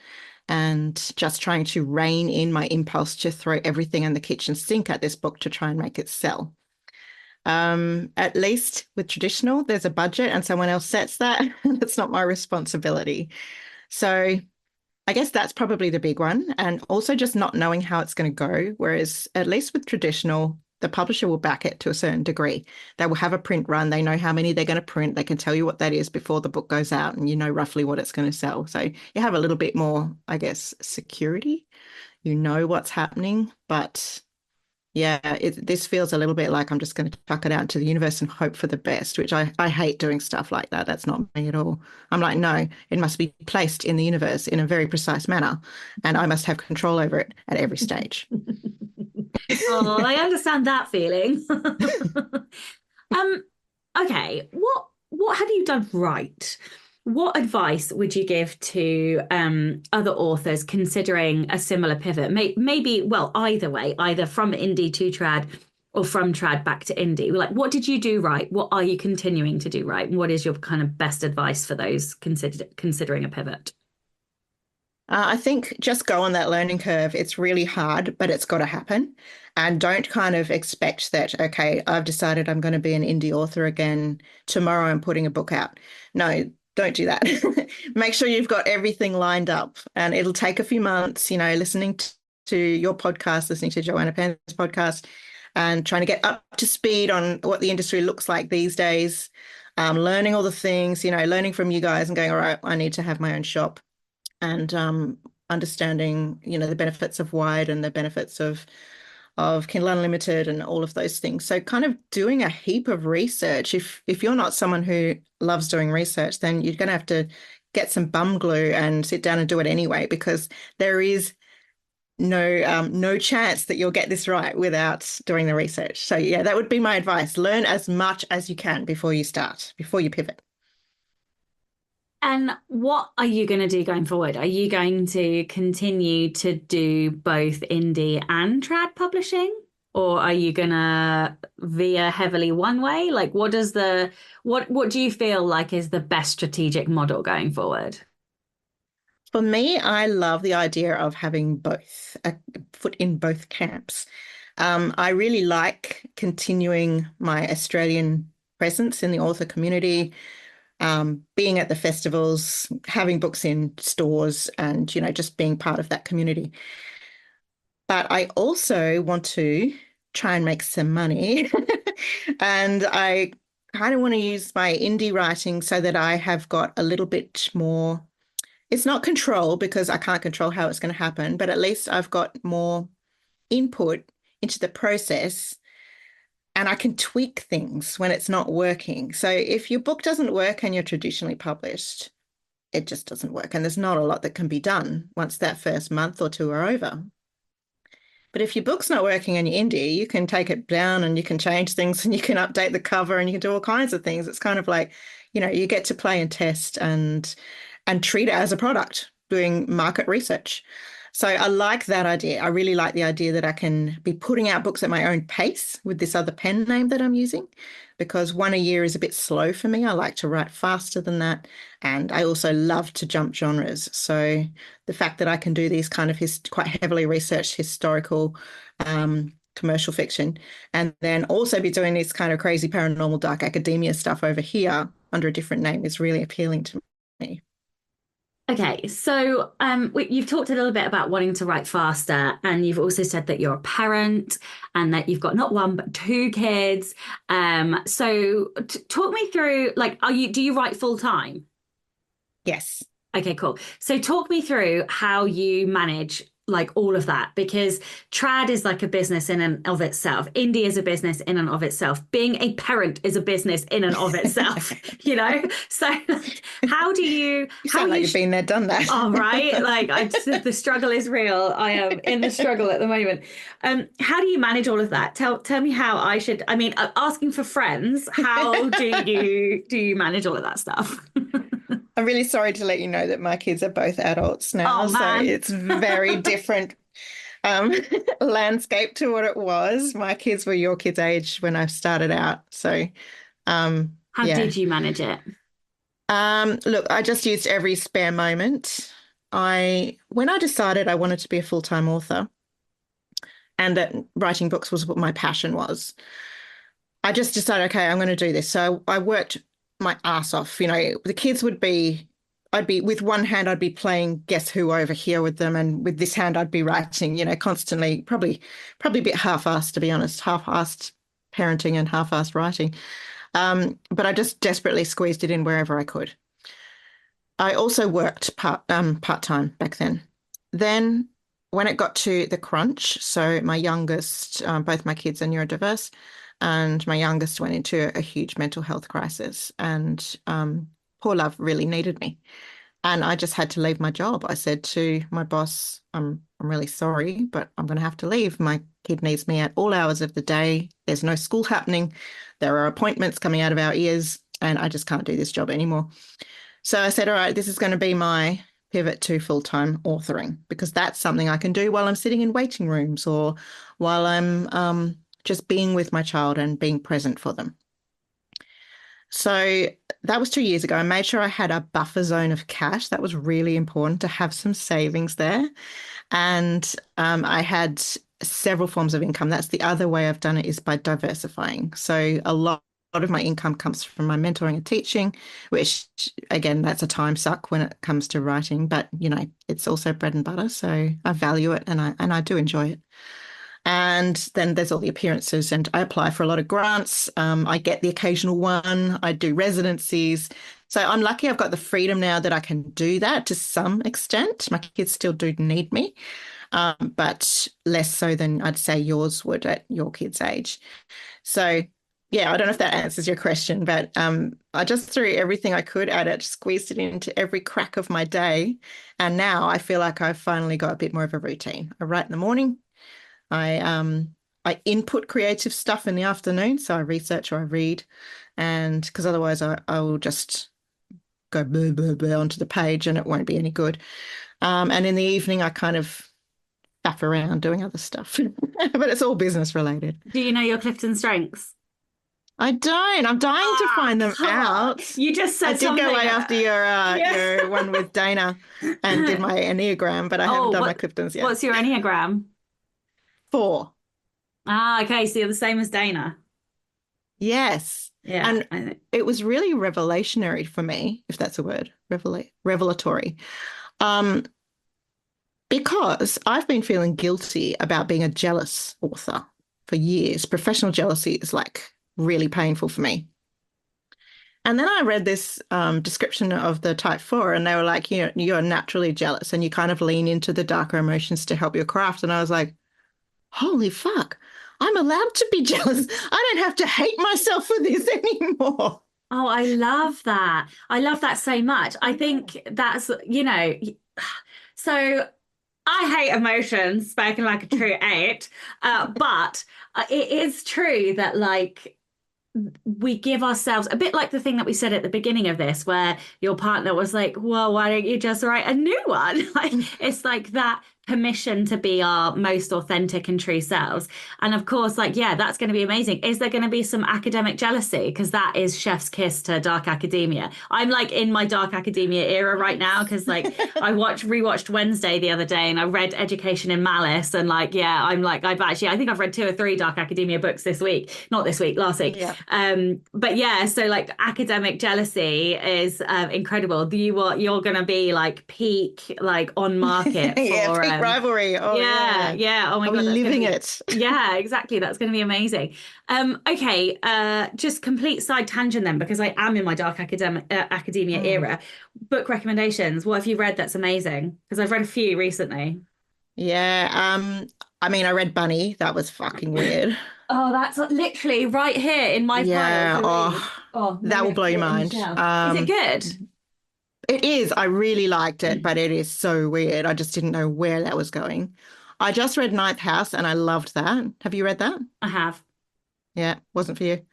B: and just trying to rein in my impulse to throw everything in the kitchen sink at this book to try and make it sell. At least with traditional, there's a budget and someone else sets that. It's not my responsibility. So I guess that's probably the big one. And also just not knowing how it's going to go. Whereas at least with traditional, the publisher will back it to a certain degree. They will have a print run. They know how many they're going to print. They can tell you what that is before the book goes out and you know roughly what it's going to sell. So you have a little bit more, I guess, security. You know what's happening, but yeah, this feels a little bit like I'm just going to chuck it out into the universe and hope for the best, which I hate doing stuff like that. That's not me at all. I'm like, no, it must be placed in the universe in a very precise manner, and I must have control over it at every stage.
C: Oh, I understand that feeling. Okay, what have you done right? What advice would you give to other authors considering a similar pivot? Maybe, well, either way, either from indie to trad or from trad back to indie. Like, what did you do right? What are you continuing to do right? And what is your kind of best advice for those considering a pivot?
B: I think just go on that learning curve. It's really hard, but it's got to happen. And don't kind of expect that, okay, I've decided I'm going to be an indie author again. Tomorrow I'm putting a book out. No, don't do that. Make sure you've got everything lined up, and it'll take a few months, you know, listening to your podcast, listening to Joanna Penn's podcast, and trying to get up to speed on what the industry looks like these days, learning all the things, you know, learning from you guys and going, all right, I need to have my own shop, and understanding, you know, the benefits of Wide and the benefits of Kindle Unlimited and all of those things. So kind of doing a heap of research. If you're not someone who loves doing research, then you're going to have to get some bum glue and sit down and do it anyway, because there is no chance that you'll get this right without doing the research. So yeah, that would be my advice. Learn as much as you can before you start, before you pivot.
C: And what are you going to do going forward? Are you going to continue to do both indie and trad publishing? Or are you going to veer heavily one way? Like, what do you feel like is the best strategic model going forward?
B: For me, I love the idea of having both, a foot in both camps. I really like continuing my Australian presence in the author community, being at the festivals, having books in stores, and, you know, just being part of that community. But I also want to try and make some money. And I kind of want to use my indie writing so that I have got a little bit more. It's not control because I can't control how it's going to happen, but at least I've got more input into the process and I can tweak things when it's not working. So if your book doesn't work and you're traditionally published, it just doesn't work. And there's not a lot that can be done once that first month or two are over. But if your book's not working and you're indie, you can take it down and you can change things and you can update the cover and you can do all kinds of things. It's kind of like, you get to play and test and treat it as a product, doing market research. So I like that idea. I really like the idea that I can be putting out books at my own pace with this other pen name that I'm using, because one a year is a bit slow for me. I like to write faster than that. And I also love to jump genres. So the fact that I can do these kind of quite heavily researched historical commercial fiction, and then also be doing this kind of crazy paranormal dark academia stuff over here under a different name is really appealing to me.
C: Okay, so you've talked a little bit about wanting to write faster, and you've also said that you're a parent and that you've got not one but two kids. So talk me through, like, do you write full time?
B: Yes.
C: Okay, cool. So talk me through how you manage like all of that, because trad is like a business in and of itself. Indie is a business in and of itself. Being a parent is a business in and of itself, So like, how do you
B: sound like you've been there, done that.
C: Oh, right. Like the struggle is real. I am in the struggle at the moment. How do you manage all of that? Tell me how I should, asking for friends, how do you manage all of that stuff?
B: I'm really sorry to let you know that my kids are both adults now, so it's very different landscape to what it was. My kids were your kids' age when I started out, so
C: how did you manage it?
B: Look, I just used every spare moment. When I decided I wanted to be a full-time author and that writing books was what my passion was, I just decided, okay, I'm going to do this. So I worked my ass off. The kids I'd be with one hand, I'd be playing Guess Who over here with them, and with this hand, I'd be writing, constantly, probably a bit half-assed, to be honest, half-assed parenting and half-assed writing. But I just desperately squeezed it in wherever I could. I also worked part-time back then. Then when it got to the crunch, so my youngest, both my kids are neurodiverse, and my youngest went into a huge mental health crisis, and poor love really needed me. And I just had to leave my job. I said to my boss, I'm really sorry, but I'm going to have to leave. My kid needs me at all hours of the day. There's no school happening. There are appointments coming out of our ears, and I just can't do this job anymore. So I said, all right, this is going to be my pivot to full-time authoring, because that's something I can do while I'm sitting in waiting rooms or while I'm just being with my child and being present for them. So that was 2 years ago. I made sure I had a buffer zone of cash. That was really important, to have some savings there. And I had several forms of income. That's the other way I've done it, is by diversifying. So a lot of my income comes from my mentoring and teaching, which, again, that's a time suck when it comes to writing, but it's also bread and butter. So I value it, and I do enjoy it. And then there's all the appearances, and I apply for a lot of grants. I get the occasional one. I do residencies. So I'm lucky I've got the freedom now that I can do that to some extent. My kids still do need me, but less so than I'd say yours would at your kids' age. So yeah, I don't know if that answers your question, but I just threw everything I could at it, squeezed it into every crack of my day. And now I feel like I've finally got a bit more of a routine. I write in the morning. I input creative stuff in the afternoon, so I research or I read, and because otherwise I will just go blah, blah, blah onto the page and it won't be any good. And in the evening, I kind of faff around doing other stuff, but it's all business related.
C: Do you know your Clifton strengths?
B: I don't. I'm dying to find them out.
C: You just said
B: I did go away after your one with Dana and did my Enneagram, but I haven't done my Cliftons yet.
C: What's your Enneagram?
B: 4.
C: Okay, so you're the same as Dana.
B: Yes.
C: Yeah.
B: And it was really revelationary for me, if that's a word, revelatory. Because I've been feeling guilty about being a jealous author for years. Professional jealousy is like really painful for me. And then I read this description of the type 4, and they were like, you're naturally jealous and you kind of lean into the darker emotions to help your craft. And I was like, holy fuck, I'm allowed to be jealous. I don't have to hate myself for this anymore.
C: Oh, I love that. I love that so much. I think that's, so I hate emotions, spoken like a true eight. But it is true that like we give ourselves a bit like the thing that we said at the beginning of this, where your partner was like, well, why don't you just write a new one? Like it's like that permission to be our most authentic and true selves. And of course, like, yeah, that's going to be amazing. Is there going to be some academic jealousy? Because that is chef's kiss to dark academia. I'm like in my dark academia era right now because like I rewatched Wednesday the other day and I read Education in Malice and like, yeah, I'm like, I think I've read 2 or 3 dark academia books this week, not this week, last week.
B: Yeah.
C: But yeah, so like academic jealousy is incredible. You're going to be like peak, like on market
B: Yeah,
C: for
B: peak rivalry. Oh,
C: yeah. Oh my
B: I'm
C: God,
B: living it.
C: Yeah, exactly. That's going to be amazing. Okay, just complete side tangent then, because I am in my dark academia era. Book recommendations. What have you read that's amazing? Because I've read a few recently.
B: Yeah. I mean, I read Bunny. That was fucking weird.
C: Oh, that's literally right here in my
B: Yeah.
C: pile to read.
B: Oh,
C: Oh,
B: that
C: maybe
B: will
C: I'll
B: blow
C: put
B: your
C: it on the
B: mind.
C: shelf. Is it good?
B: It is. I really liked it, but it is so weird. I just didn't know where that was going. I just read Ninth House and I loved that. Have you read that?
C: I have.
B: Yeah, wasn't for you.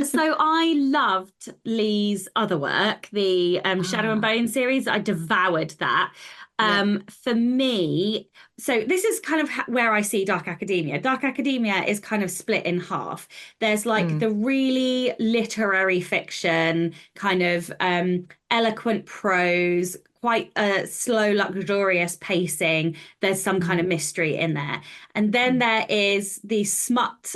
C: So I loved Lee's other work, the Shadow and
B: Ah,
C: Bone series. I devoured that.
B: yeah.
C: For me, so this is kind of where I see Dark Academia. Dark Academia is kind of split in half. There's like
B: Mm,
C: the really literary fiction, kind of eloquent prose, quite a slow, luxurious pacing. There's some kind of
B: mm,
C: mystery in there. And then there is the smut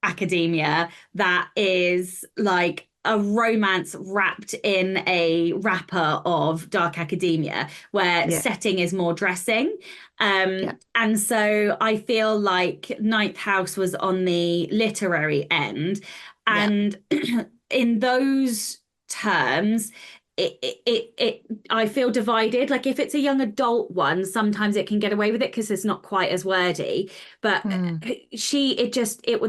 C: academia that is like a romance wrapped in a wrapper of dark academia where
B: yeah,
C: setting is more dressing.
B: yeah,
C: And so I feel like Ninth House was on the literary end.
B: yeah.
C: And in those terms, I feel divided. Like if it's a young adult one, sometimes it can get away with it because it's not quite as wordy. But
B: Mm.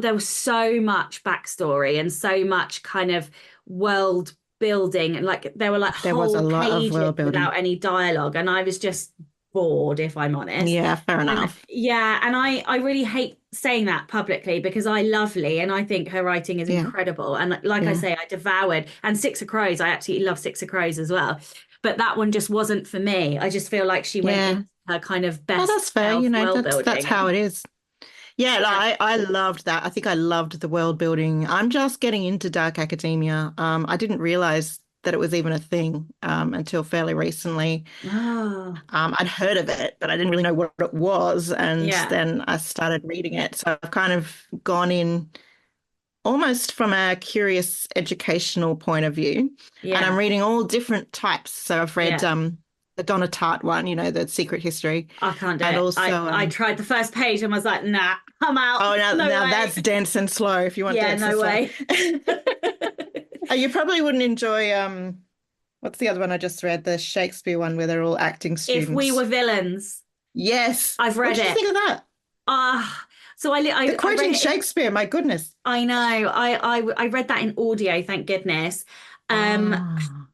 C: there was so much backstory and so much kind of world building, and like there were like
B: There was a
C: whole
B: lot of
C: pages
B: world building.
C: without any dialogue, and I was just bored, if I'm honest.
B: Yeah, fair
C: And
B: enough.
C: yeah, and I really hate saying that publicly because I love Lee and I think her writing is
B: Yeah,
C: incredible. And like I
B: yeah,
C: say, I devoured, and Six of Crows, I absolutely love Six of Crows as well. But that one just wasn't for me. I just feel like she went
B: yeah.
C: into her kind of
B: Oh,
C: best
B: that's fair.
C: self world
B: That's
C: building.
B: how it is. Yeah,
C: Yeah.
B: like, I loved that. I think I loved the world building. I'm just getting into dark academia. I didn't realize that it was even a thing until fairly recently.
C: Oh,
B: I'd heard of it, but I didn't really know what it was. And
C: yeah.
B: then I started reading it. So I've kind of gone in almost from a curious educational point of view. And I'm
C: Yeah.
B: reading all different types. So I've read
C: Yeah.
B: the Donna Tartt one, the Secret History,
C: I can't do
B: and
C: it.
B: also
C: I tried the first page and was like, nah, I'm out.
B: oh,
C: No
B: now
C: way.
B: that's dense and slow if you want
C: Yeah,
B: dense and
C: no
B: slow.
C: way.
B: You probably wouldn't enjoy what's the other one I just read? The Shakespeare one where they're all acting
C: If We Were
B: students.
C: Villains,
B: Yes.
C: I've
B: What
C: read
B: did you
C: it.
B: think of that?
C: So
B: The
C: I read
B: quoting
C: it.
B: Shakespeare, my goodness.
C: I know. I read that in audio, thank goodness. Um,
B: Oh.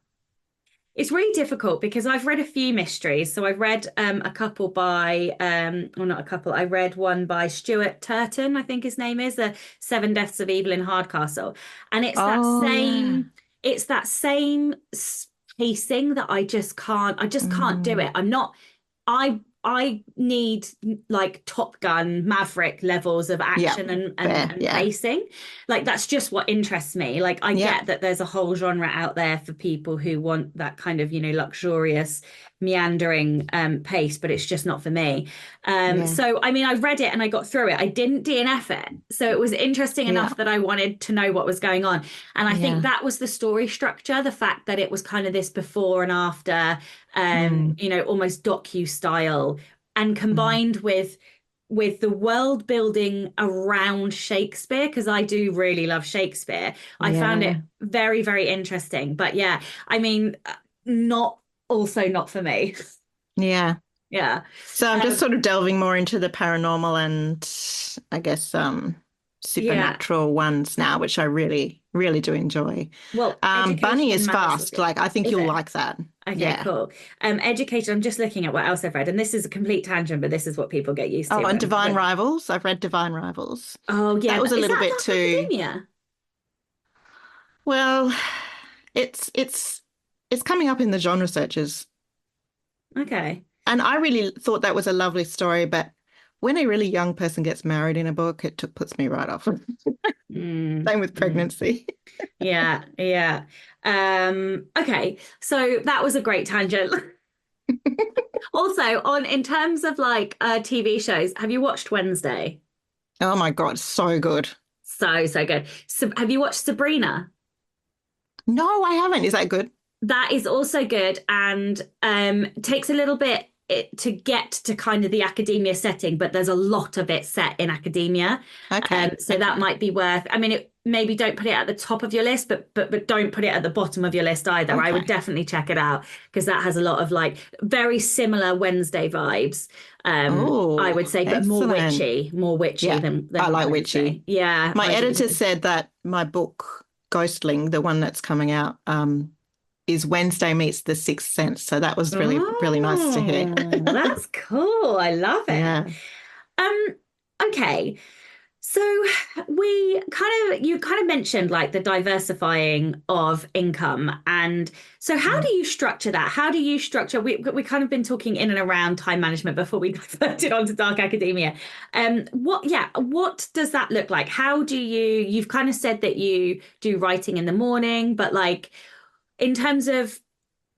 C: it's really difficult because I've read a few mysteries. So I've read a couple by well, not a couple. I read one by Stuart Turton, I think his name is, The Seven Deaths of Evil in Hardcastle. And
B: Oh yeah.
C: it's that same pacing that I just can't do it.
B: Mm.
C: I'm not I need like Top Gun, Maverick levels of
B: Yeah.
C: action
B: Fair.
C: and
B: Yeah.
C: pacing. Like that's just what interests me. Like I
B: Yeah.
C: get that there's a whole genre out there for people who want that kind of, luxurious, meandering pace, but it's just not for me.
B: Yeah.
C: So I mean I read it and I got through it. I didn't DNF it. So it was interesting
B: Yeah.
C: enough that I wanted to know what was going on. And I think
B: Yeah.
C: that was the story structure, the fact that it was kind of this before and after
B: Mm.
C: almost docu style, and
B: Mm.
C: combined with the world building around Shakespeare, because I do really love Shakespeare. I found it
B: Yeah.
C: very, very interesting. But yeah, I mean, not for me.
B: Yeah.
C: Yeah.
B: So I'm just sort of delving more into the paranormal and I guess
C: Yeah.
B: supernatural ones now, which I really, really do enjoy.
C: Well,
B: Bunny
C: education and
B: is
C: malice is
B: fast.
C: good.
B: Like I think
C: Is
B: you'll
C: it?
B: like that.
C: Okay,
B: Yeah.
C: cool. Education, I'm just looking at what else I've read, and this is a complete tangent, but this is what people get used
B: Oh,
C: to
B: and
C: when
B: Divine Rivals. I've read Divine Rivals.
C: oh
B: That
C: yeah,
B: was a
C: is
B: little
C: that
B: bit
C: Dark
B: too,
C: Academia?
B: well, it's it's it's coming up in the genre searches.
C: Okay.
B: And I really thought that was a lovely story, but when a really young person gets married in a book, puts me right off.
C: Mm,
B: Same with
C: mm.
B: pregnancy.
C: Yeah, yeah. Okay, so that was a great tangent. Also, on in terms of like TV shows, have you watched Wednesday?
B: Oh my God, so good.
C: So, so good. So, have you watched Sabrina?
B: No, I haven't. Is that good?
C: That is also good and takes a little bit to get to kind of the academia setting, but there's a lot of it set in academia.
B: Okay.
C: So that
B: Okay.
C: might be worth. I mean, maybe don't put it at the top of your list, but don't put it at the bottom of your list either. I would
B: Okay.
C: definitely check it out because that has a lot of like very similar Wednesday vibes. I
B: Oh,
C: would say, but
B: excellent.
C: more witchy
B: Yeah, I
C: than
B: like
C: Wednesday.
B: witchy.
C: Yeah,
B: My
C: I do
B: editor
C: too.
B: said that my book, Ghostling, the one that's coming out, is Wednesday meets the Sixth Sense. So that was really, really nice to hear.
C: Oh, that's cool. I love it.
B: Yeah.
C: Um, okay. So you kind of mentioned like the diversifying of income. And so how
B: Mm.
C: do you structure that? How do you structure, we kind of been talking in and around time management before we diverted onto dark academia. What does that look like? How do you've kind of said that you do writing in the morning, but like in terms of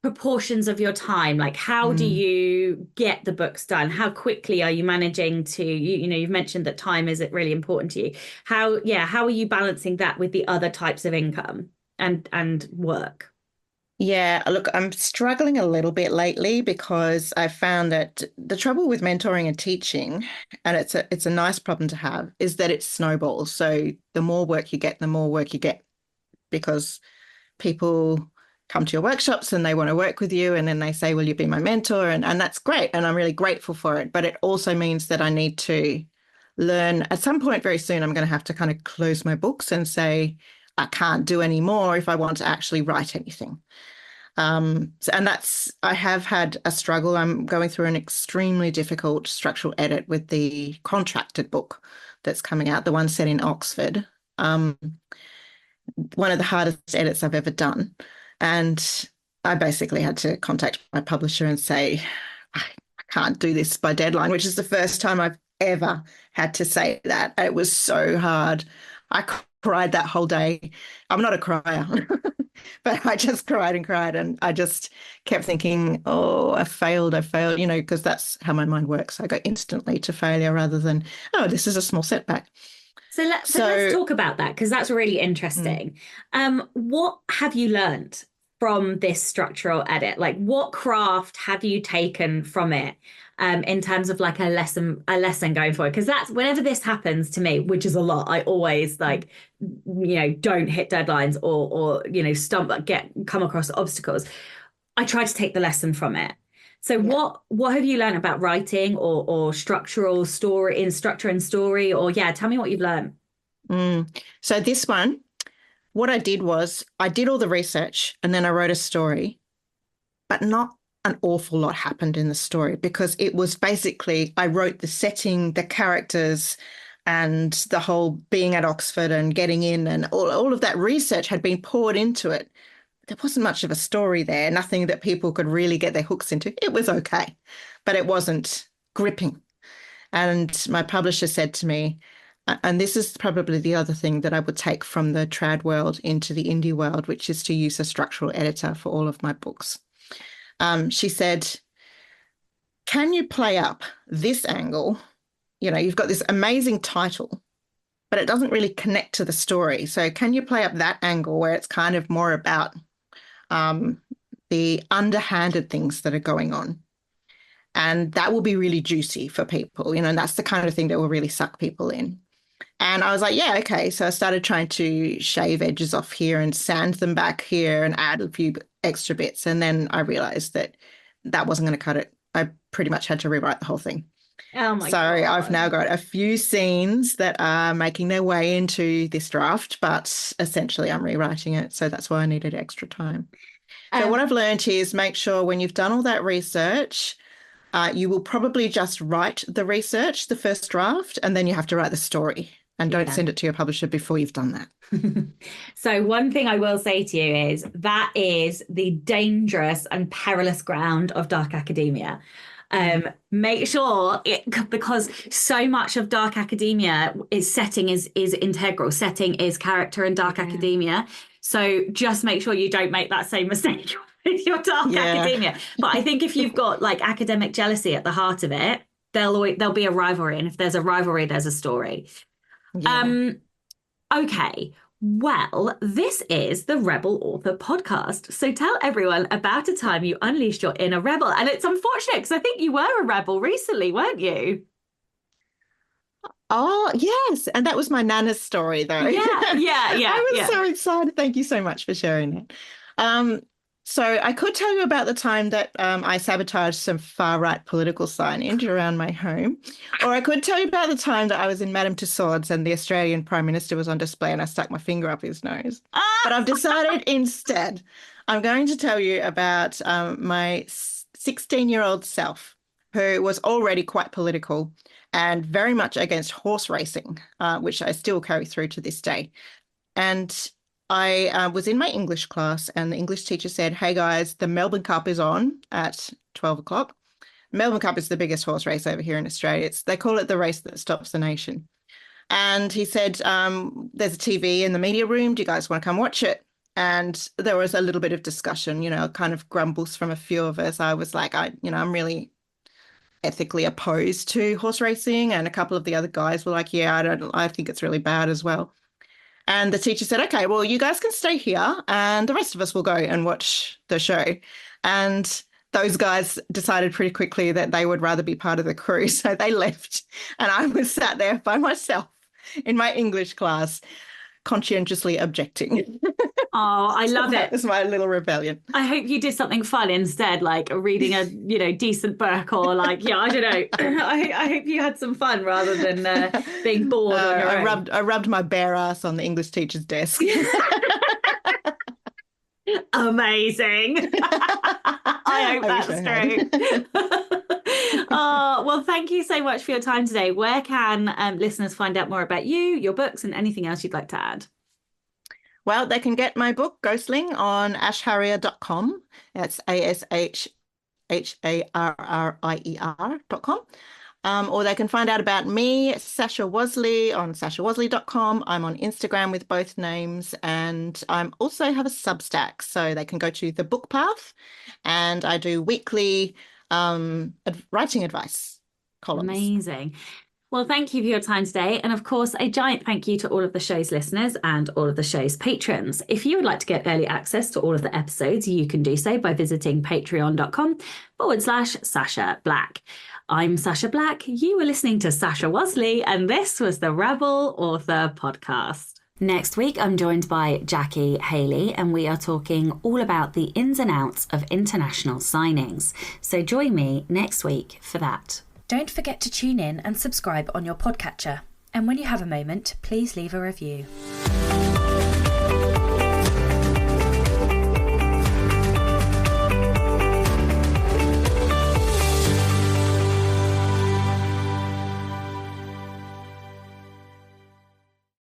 C: proportions of your time, like how do
B: Mm.
C: you get the books done? How quickly are you managing to you've mentioned that time is really important to you. How are you balancing that with the other types of income and work?
B: Yeah, look, I'm struggling a little bit lately because I found that the trouble with mentoring and teaching, and it's a nice problem to have, is that it snowballs. So the more work you get, the more work you get because people come to your workshops and they want to work with you and then they say, will you be my mentor? And that's great. And I'm really grateful for it. But it also means that I need to learn at some point very soon, I'm going to have to kind of close my books and say, I can't do any more if I want to actually write anything. And I have had a struggle. I'm going through an extremely difficult structural edit with the contracted book that's coming out, the one set in Oxford. Um, one of the hardest edits I've ever done. And I basically had to contact my publisher and say, I can't do this by deadline, which is the first time I've ever had to say that. It was so hard. I cried that whole day. I'm not a crier, but I just cried and cried. And I just kept thinking, oh, I failed, because that's how my mind works. I go instantly to failure rather than, oh, this is a small setback.
C: But let's
B: So,
C: talk about that because that's really
B: mm,
C: interesting. What have you learned from this structural edit? Like, what craft have you taken from it, in terms of like a lesson going forward? Because that's whenever this happens to me, which is a lot, I always like, don't hit deadlines or come across obstacles. I try to take the lesson from it. So
B: yeah.
C: what have you learned about writing or structural story in structure and story? Or yeah, tell me what you've learned.
B: So this one, what I did was I did all the research and then I wrote a story, but not an awful lot happened in the story because it was basically I wrote the setting, the characters, and the whole being at Oxford and getting in and all of that research had been poured into it. There wasn't much of a story there, nothing that people could really get their hooks into. It was okay, but it wasn't gripping. And my publisher said to me, and this is probably the other thing that I would take from the trad world into the indie world, which is to use a structural editor for all of my books. She said, can you play up this angle? You've got this amazing title, but it doesn't really connect to the story. So can you play up that angle where it's kind of more about um, the underhanded things that are going on? And that will be really juicy for people, and that's the kind of thing that will really suck people in. And I was like, yeah, okay. So I started trying to shave edges off here and sand them back here and add a few extra bits. And then I realized that that wasn't going to cut it I pretty much had to rewrite the whole thing.
C: Oh my
B: So
C: God.
B: I've now got a few scenes that are making their way into this draft, but essentially I'm rewriting it. So that's why I needed extra time. So what I've learned is make sure when you've done all that research, you will probably just write the research, the first draft, and then you have to write the story. And don't send it to your publisher before you've done that.
C: So one thing I will say to you is that is the dangerous and perilous ground of dark academia. Make sure because so much of dark academia is setting is integral. Setting is character in dark academia. So just make sure you don't make that same mistake with your dark academia. But I think if you've got like academic jealousy at the heart of it, there'll be a rivalry. And if there's a rivalry, there's a story. Yeah. Okay. Well, this is the Rebel Author podcast. So tell everyone about a time you unleashed your inner rebel. And it's unfortunate because I think you were a rebel recently, weren't you?
B: Oh, yes. And that was my Nana's story, though.
C: Yeah.
B: I was so excited. Thank you so much for sharing that. So I could tell you about the time that I sabotaged some far-right political signage around my home. Or I could tell you about the time that I was in Madame Tussauds and the Australian Prime Minister was on display and I stuck my finger up his nose. But I've decided instead I'm going to tell you about my 16-year-old self, who was already quite political and very much against horse racing, which I still carry through to this day. And I was in my English class and the English teacher said, hey guys, the Melbourne Cup is on at 12 o'clock. Melbourne Cup is the biggest horse race over here in Australia. They call it the race that stops the nation. And he said, there's a TV in the media room. Do you guys want to come watch it? And there was a little bit of discussion, kind of grumbles from a few of us. I was like, I'm really ethically opposed to horse racing. And a couple of the other guys were like, yeah, I think it's really bad as well. And the teacher said, okay, well, you guys can stay here and the rest of us will go and watch the show. And those guys decided pretty quickly that they would rather be part of the crew. So they left and I was sat there by myself in my English class, conscientiously objecting.
C: Oh, I love it.
B: That was my little rebellion.
C: I hope you did something fun instead, like reading a decent book or like, I don't know. I hope you had some fun rather than being bored on your own.
B: I rubbed my bare ass on the English teacher's desk.
C: Amazing. I hope that's true. Oh, well, thank you so much for your time today. Where can listeners find out more about you, your books, and anything else you'd like to add?
B: Well, they can get my book, Ghostling, on ashharrier.com. That's ASHHARRIER.com. Or they can find out about me, Sasha Wasley, on sashawasley.com. I'm on Instagram with both names, and I also have a Substack, so they can go to The Book Path, and I do weekly writing advice columns.
C: Amazing. Well, thank you for your time today. And of course, a giant thank you to all of the show's listeners and all of the show's patrons. If you would like to get early access to all of the episodes, you can do so by visiting patreon.com/Sasha Black. I'm Sasha Black. You were listening to Sasha Wasley, and this was the Rebel Author Podcast. Next week, I'm joined by Jackie Haley, and we are talking all about the ins and outs of international signings. So join me next week for that.
A: Don't forget to tune in and subscribe on your podcatcher. And when you have a moment, please leave a review.